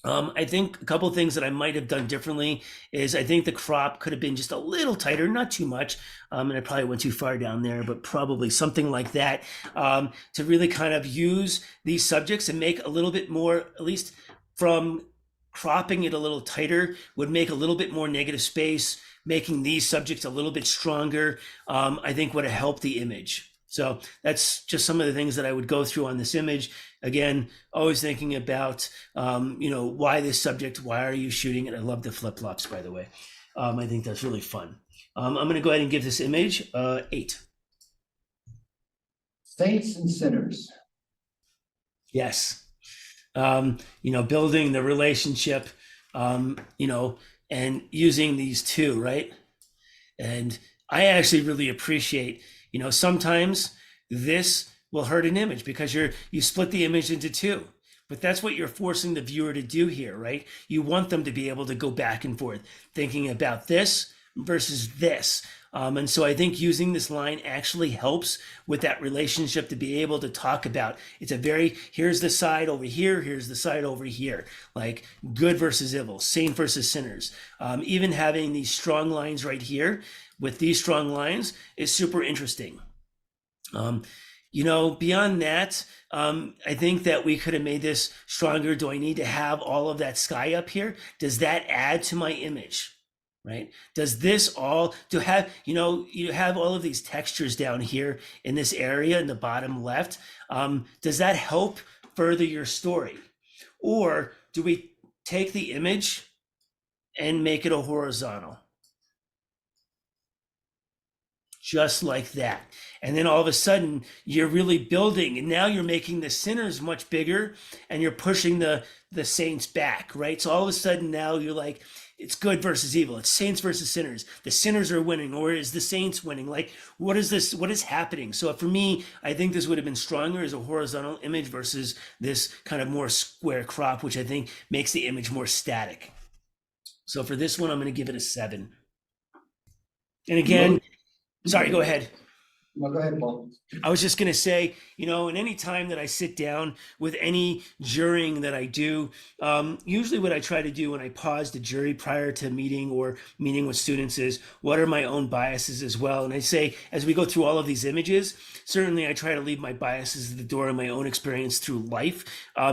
I think a couple of things that I might have done differently is I think the crop could have been just a little tighter, not too much. And I probably went too far down there, but probably something like that to really kind of use these subjects and make a little bit more, at least from cropping it a little tighter, would make a little bit more negative space, making these subjects a little bit stronger, I think would have helped the image. So that's just some of the things that I would go through on this image. Again, always thinking about, why this subject, why are you shooting it? I love the flip-flops, by the way. I think that's really fun. I'm going to go ahead and give this image 8. Saints and sinners. Yes. Building the relationship, and using these two, right? And I actually really appreciate, sometimes this will hurt an image because you split the image into two, but that's what you're forcing the viewer to do here, right? You want them to be able to go back and forth, thinking about this versus this. And so I think using this line actually helps with that relationship, to be able to talk about, here's the side over here, here's the side over here, like good versus evil, saint versus sinners. Even having these strong lines right here with these strong lines is super interesting. Beyond that, I think that we could have made this stronger. Do I need to have all of that sky up here? Does that add to my image? Right? Does this all to have, you have all of these textures down here in this area in the bottom left. Does that help further your story? Or do we take the image and make it a horizontal? Just like that. And then all of a sudden you're really building, and now you're making the sinners much bigger and you're pushing the saints back, right? So all of a sudden now you're like, it's good versus evil. It's saints versus sinners. The sinners are winning, or is the saints winning? Like, what is this? What is happening? So for me, I think this would have been stronger as a horizontal image versus this kind of more square crop, which I think makes the image more static. So for this one, I'm going to give it a 7. And again, sorry, go ahead. Well, go ahead, Paul. I was just going to say, you know, in any time that I sit down with any jurying that I do, usually what I try to do when I pause the jury prior to meeting or meeting with students is what are my own biases as well. And I say, as we go through all of these images, certainly I try to leave my biases at the door and my own experience through life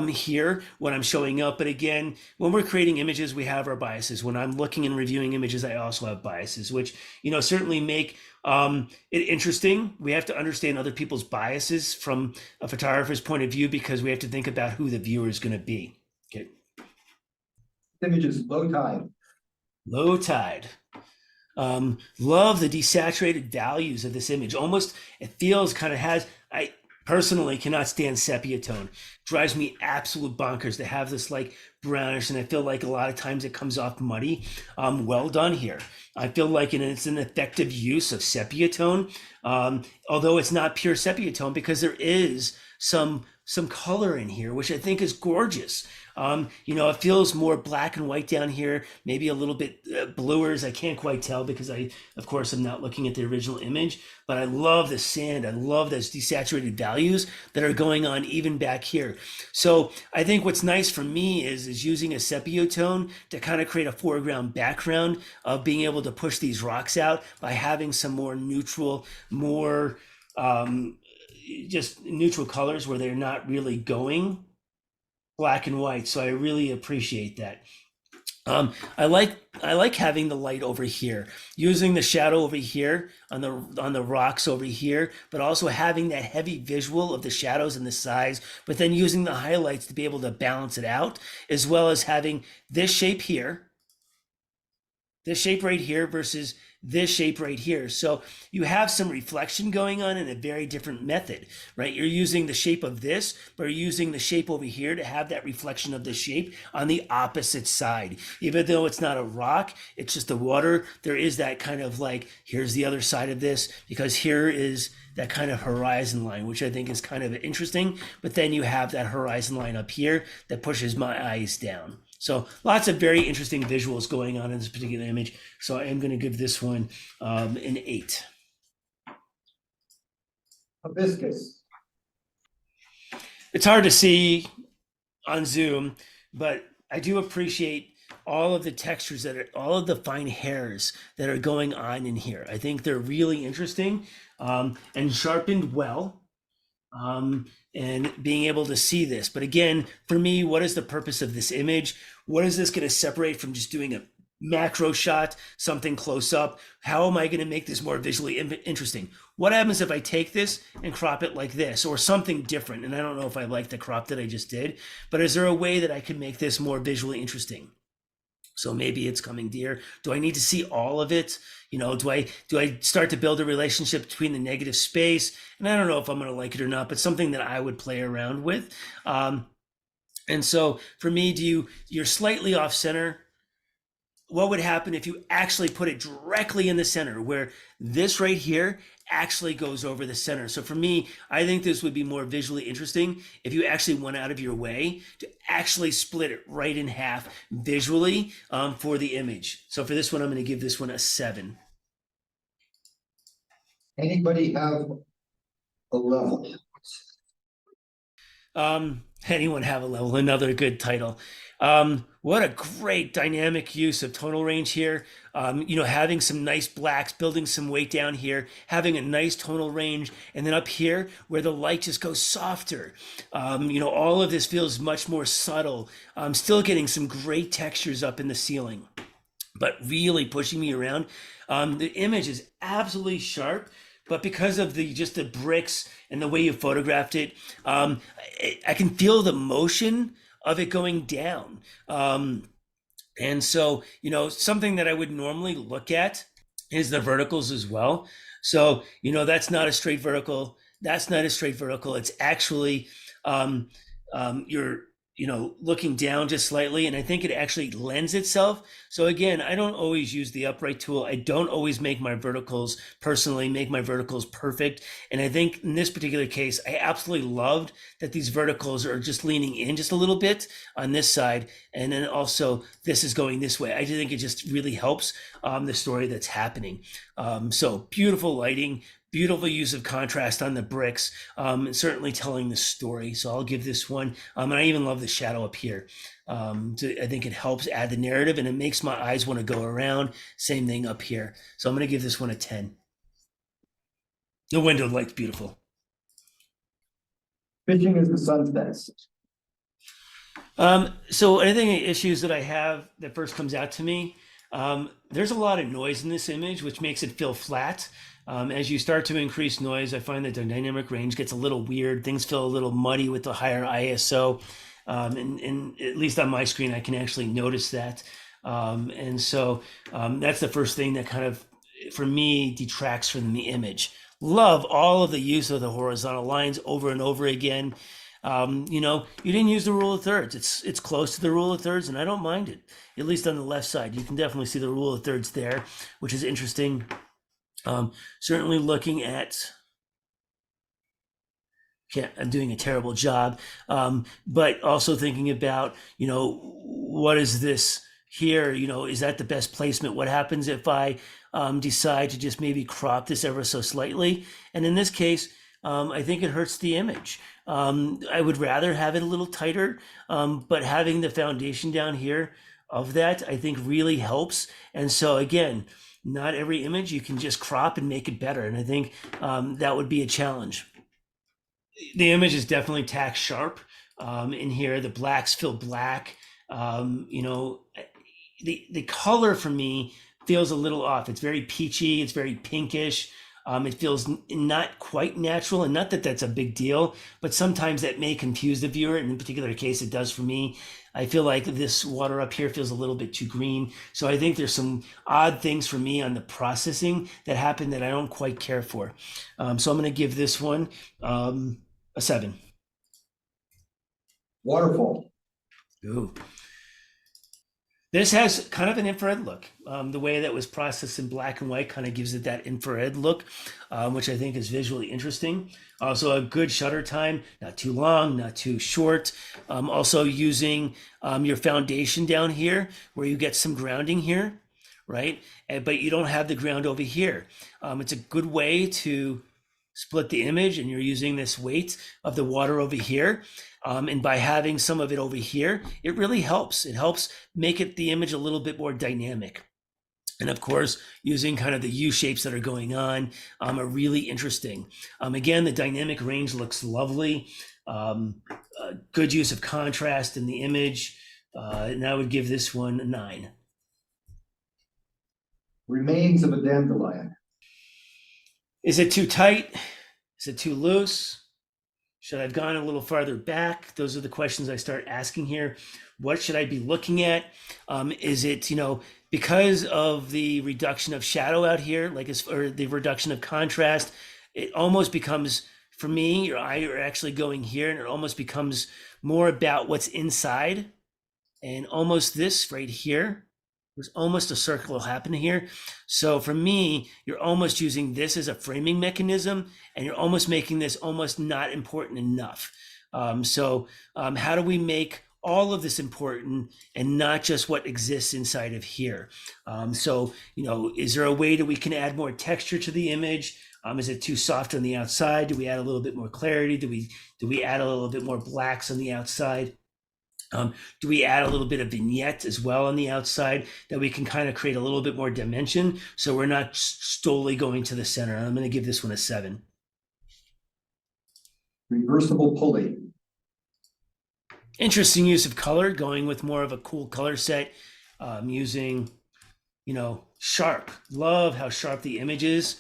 here when I'm showing up. But again, when we're creating images, we have our biases. When I'm looking and reviewing images, I also have biases, which, you know, certainly make it interesting. We have to understand other people's biases from a photographer's point of view because we have to think about who the viewer is going to be. Okay. Image is low tide. Low tide. Love the desaturated values of this image. Almost, it feels kind of has, I personally cannot stand sepia tone. Drives me absolute bonkers to have this like brownish, and I feel like a lot of times it comes off muddy. Well done here. I feel like it's an effective use of sepia tone, although it's not pure sepia tone because there is some color in here, which I think is gorgeous. You know, it feels more black and white down here, maybe a little bit bluer, as I can't quite tell because I, of course, am not looking at the original image, but I love the sand. I love those desaturated values that are going on even back here. So I think what's nice for me is using a sepia tone to kind of create a foreground background of being able to push these rocks out by having some more neutral, more just neutral colors where they're not really going black and white. So I really appreciate that. I like having the light over here, using the shadow over here on the rocks over here, but also having that heavy visual of the shadows and the sides, but then using the highlights to be able to balance it out, as well as having this shape here, this shape right here versus this shape right here. So you have some reflection going on in a very different method, right? You're using the shape of this, but you're using the shape over here to have that reflection of the shape on the opposite side. Even though it's not a rock, it's just the water, there is that kind of like, here's the other side of this, because here is that kind of horizon line, which I think is kind of interesting. But then you have that horizon line up here that pushes my eyes down. So lots of very interesting visuals going on in this particular image. So I am going to give this one an 8. Hibiscus. It's hard to see on Zoom, but I do appreciate all of the textures all of the fine hairs that are going on in here. I think they're really interesting and sharpened well. And being able to see this. But again, for me, what is the purpose of this image? What is this going to separate from just doing a macro shot, something close up? How am I going to make this more visually interesting? What happens if I take this and crop it like this or something different? And I don't know if I like the crop that I just did, but is there a way that I can make this more visually interesting? So maybe it's coming deer. Do I need to see all of it? You know, do I start to build a relationship between the negative space? And I don't know if I'm going to like it or not, but something that I would play around with. And so for me, you're slightly off center. What would happen if you actually put it directly in the center where this right here actually goes over the center? So for me, I think this would be more visually interesting if you actually went out of your way to actually split it right in half visually for the image. So for this one, I'm going to give this one a 7. Anybody have a level? Anyone have a level? Another good title. What a great dynamic use of tonal range here. You know, having some nice blacks, building some weight down here, having a nice tonal range, and then up here where the light just goes softer. You know, all of this feels much more subtle. I'm still getting some great textures up in the ceiling, but really pushing me around. The image is absolutely sharp, but because of just the bricks and the way you photographed it, I can feel the motion of it going down. And so, you know, something that I would normally look at is the verticals as well. So, you know, that's not a straight vertical. That's not a straight vertical. It's actually, you're, you know, looking down just slightly. And I think it actually lends itself. So again, I don't always use the upright tool. I don't always make my verticals perfect. And I think in this particular case, I absolutely loved that these verticals are just leaning in just a little bit on this side. And then also this is going this way. I just think it just really helps the story that's happening. So beautiful lighting, beautiful use of contrast on the bricks, and certainly telling the story. So I'll give this one, and I even love the shadow up here. I think it helps add the narrative, and it makes my eyes want to go around. Same thing up here. So I'm going to give this one a 10. The window light's beautiful. Fishing is the sun's best. So I think the issues that I have that first comes out to me, there's a lot of noise in this image, which makes it feel flat. As you start to increase noise, I find that the dynamic range gets a little weird. Things feel a little muddy with the higher ISO. And at least on my screen, I can actually notice that. And so that's the first thing that kind of, for me, detracts from the image. Love all of the use of the horizontal lines over and over again. You know, you didn't use the rule of thirds. It's close to the rule of thirds, and I don't mind it. At least on the left side, you can definitely see the rule of thirds there, which is interesting. Certainly looking at, I'm doing a terrible job, but also thinking about, you know, what is this here? You know, is that the best placement? What happens if I decide to just maybe crop this ever so slightly? And in this case, I think it hurts the image. I would rather have it a little tighter, but having the foundation down here of that, I think really helps. And so again, not every image you can just crop and make it better. And I think that would be a challenge. The image is definitely tack sharp in here. The blacks feel black. You know, the color for me feels a little off. It's very peachy. It's very pinkish. It feels not quite natural, and not that that's a big deal, but sometimes that may confuse the viewer. And in particular case, it does for me. I feel like this water up here feels a little bit too green. So I think there's some odd things for me on the processing that happen that I don't quite care for. So I'm going to give this one a 7. Waterfall. Ooh. This has kind of an infrared look. The way that was processed in black and white kind of gives it that infrared look, which I think is visually interesting. Also a good shutter time, not too long, not too short. Also using your foundation down here where you get some grounding here, right? But you don't have the ground over here. It's a good way to split the image, and you're using this weight of the water over here. And by having some of it over here, it really helps. It helps make it the image a little bit more dynamic. And of course, using kind of the U shapes that are going on are really interesting. Again, the dynamic range looks lovely. Good use of contrast in the image. And I would give this one a 9. Remains of a dandelion. Is it too tight? Is it too loose? Should I have gone a little farther back? Those are the questions I start asking here. What should I be looking at? Is it, you know, because of the reduction of shadow out here, or the reduction of contrast, it almost becomes, for me, your eye are actually going here, and it almost becomes more about what's inside. And almost this right here, there's almost a circle happening here. So for me, you're almost using this as a framing mechanism, and you're almost making this almost not important enough. So how do we make all of this important and not just what exists inside of here? So, you know, is there a way that we can add more texture to the image? Is it too soft on the outside? Do we add a little bit more clarity? Do we add a little bit more blacks on the outside? Do we add a little bit of vignette as well on the outside that we can kind of create a little bit more dimension so we're not solely going to the center? I'm going to give this one a 7. Reversible pulley. Interesting use of color, going with more of a cool color set, using, you know, sharp. Love how sharp the image is.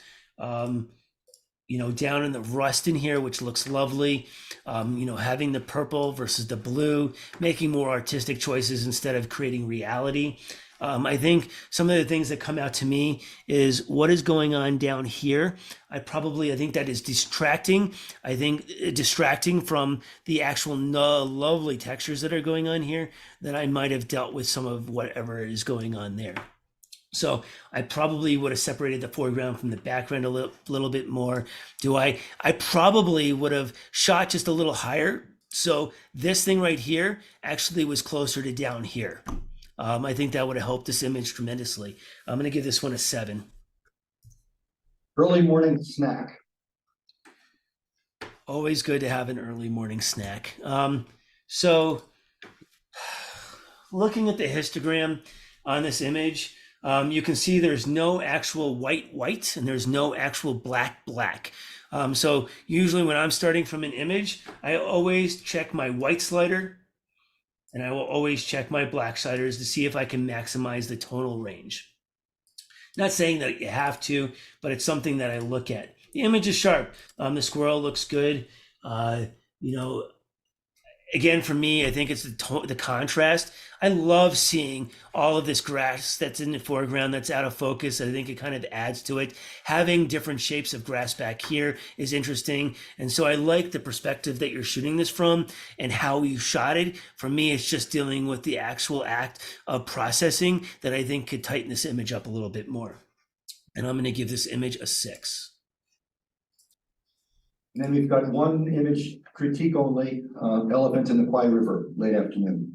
You know, down in the rust in here, which looks lovely. You know, having the purple versus the blue, making more artistic choices instead of creating reality. I think some of the things that come out to me is what is going on down here. I think that is distracting. I think distracting from the actual lovely textures that are going on here, that I might have dealt with some of whatever is going on there. So I probably would have separated the foreground from the background a little bit more. I probably would have shot just a little higher. So this thing right here actually was closer to down here. I think that would have helped this image tremendously. I'm going to give this one a 7. Early morning snack. Always good to have an early morning snack. So looking at the histogram on this image, you can see there's no actual white, and there's no actual black. So usually when I'm starting from an image, I always check my white slider and I will always check my black sliders to see if I can maximize the tonal range. Not saying that you have to, but it's something that I look at. The image is sharp. The squirrel looks good. Again, for me, I think it's the contrast. I love seeing all of this grass that's in the foreground that's out of focus. I think it kind of adds to it. Having different shapes of grass back here is interesting. And so I like the perspective that you're shooting this from and how you shot it. For me, it's just dealing with the actual act of processing that I think could tighten this image up a little bit more. And I'm going to give this image a 6. And then we've got one image critique only, elephant in the Kwai River, late afternoon.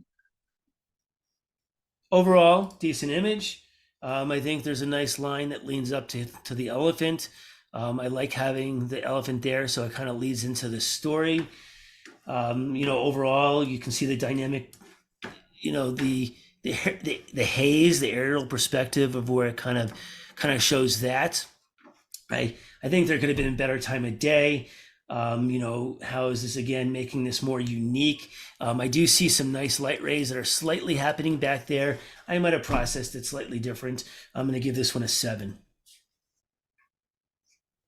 Overall, decent image. I think there's a nice line that leans up to the elephant. I like having the elephant there, so it kind of leads into the story. Overall, you can see the dynamic, the haze, the aerial perspective of where it kind of shows that. Right? I think there could have been a better time of day. How is this again making this more unique? I do see some nice light rays that are slightly happening back there. I might have processed it slightly different. I'm going to give this one a 7.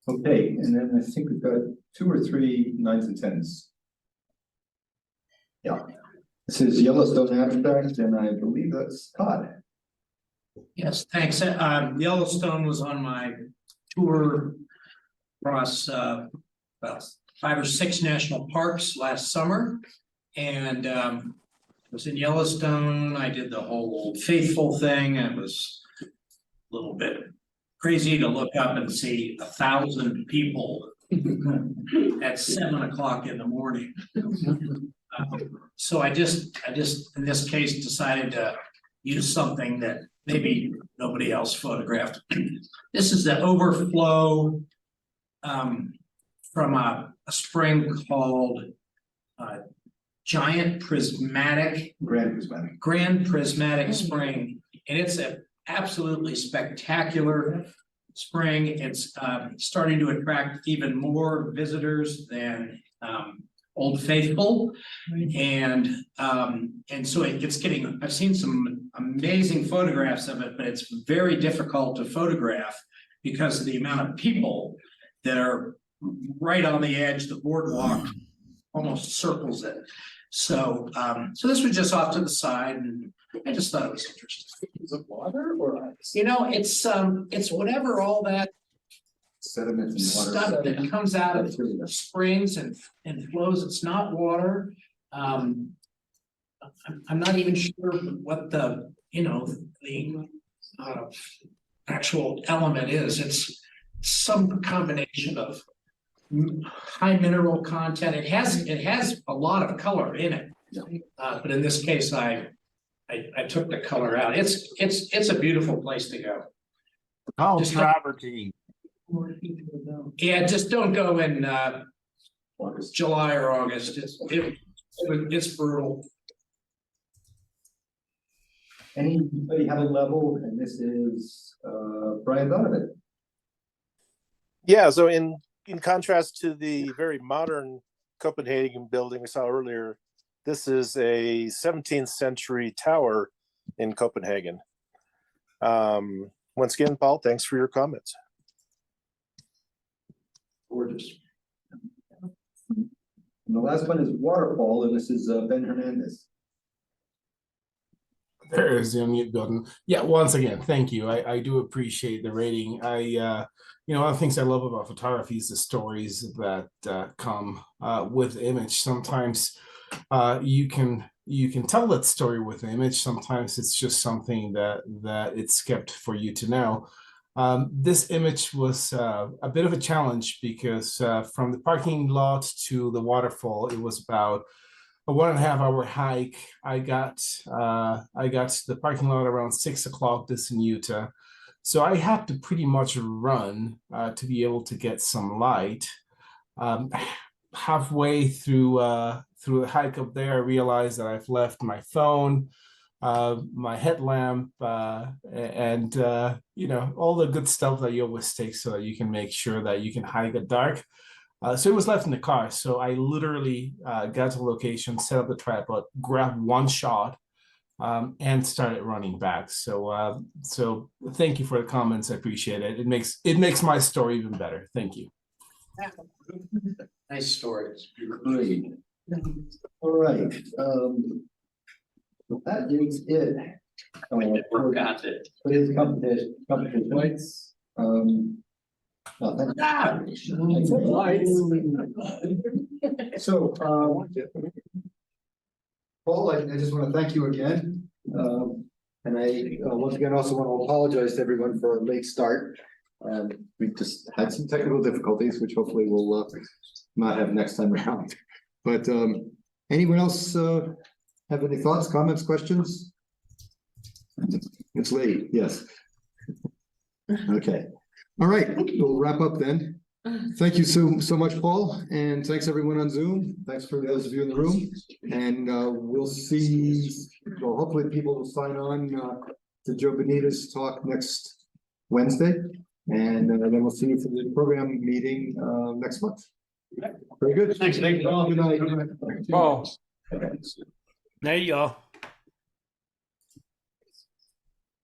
Okay, and then I think we've got 2 or 3 9s and 10s. Yeah, this is Yellowstone abstract, and I believe that's Todd. Yes, thanks. Yellowstone was on my tour across about 5 or 6 national parks last summer, and I was in Yellowstone. I did the whole faithful thing. It was a little bit crazy to look up and see 1,000 people at 7 o'clock in the morning. So I just in this case decided to use something that maybe nobody else photographed. This is the overflow from a spring called Grand Prismatic Spring, and it's an absolutely spectacular spring. It's starting to attract even more visitors than Old Faithful, and so it's getting. I've seen some amazing photographs of it, but it's very difficult to photograph because of the amount of people that are right on the edge. The boardwalk almost circles it. So this was just off to the side, and I just thought it was interesting. Is it water or ice? It's whatever all that Sediment and water. stuff that comes out of springs and flows. It's not water. I'm not even sure what the actual element is. It's some combination of high mineral content. It has a lot of color in it, but in this case, I took the color out. It's a beautiful place to go. Oh, travertine. Yeah, just don't go in July or August. It's brutal. Anybody have a level? And this is Brian Donovan. Yeah, so in contrast to the very modern Copenhagen building we saw earlier, this is a 17th century tower in Copenhagen. Once again, Paul, thanks for your comments. Gorgeous. And the last one is Waterfall, and this is Ben Hernandez. There is the unmute button. Yeah, once again, thank you. I do appreciate the rating. One of the things I love about photography is the stories that come with image. Sometimes you can tell that story with image. Sometimes it's just something that it's kept for you to know. This image was a bit of a challenge because from the parking lot to the waterfall, it was about a 1.5 hour hike. I got to the parking lot around 6 o'clock. This in Utah. So I had to pretty much run to be able to get some light. Halfway through the hike up there, I realized that I've left my phone, my headlamp, and all the good stuff that you always take so that you can make sure that you can hike at dark. So it was left in the car. So I literally got to the location, set up the tripod, grabbed one shot, and started running back. So thank you for the comments. I appreciate it. It makes my story even better. Thank you. Nice story. Great. All right, that is it. Got it. For his competition. So, Paul, I just want to thank you again. And I once again also want to apologize to everyone for a late start. We just had some technical difficulties, which hopefully we'll not have next time around. But anyone else have any thoughts, comments, questions? It's late, yes. Okay. All right, we'll wrap up then. Thank you so much, Paul, and thanks everyone on Zoom. Thanks for those of you in the room, and we'll see. Well, hopefully people will sign on to Joe Benita's talk next Wednesday, and then we'll see you for the program meeting next month. Very good. Thanks, Nick. Good night. Paul. There you go.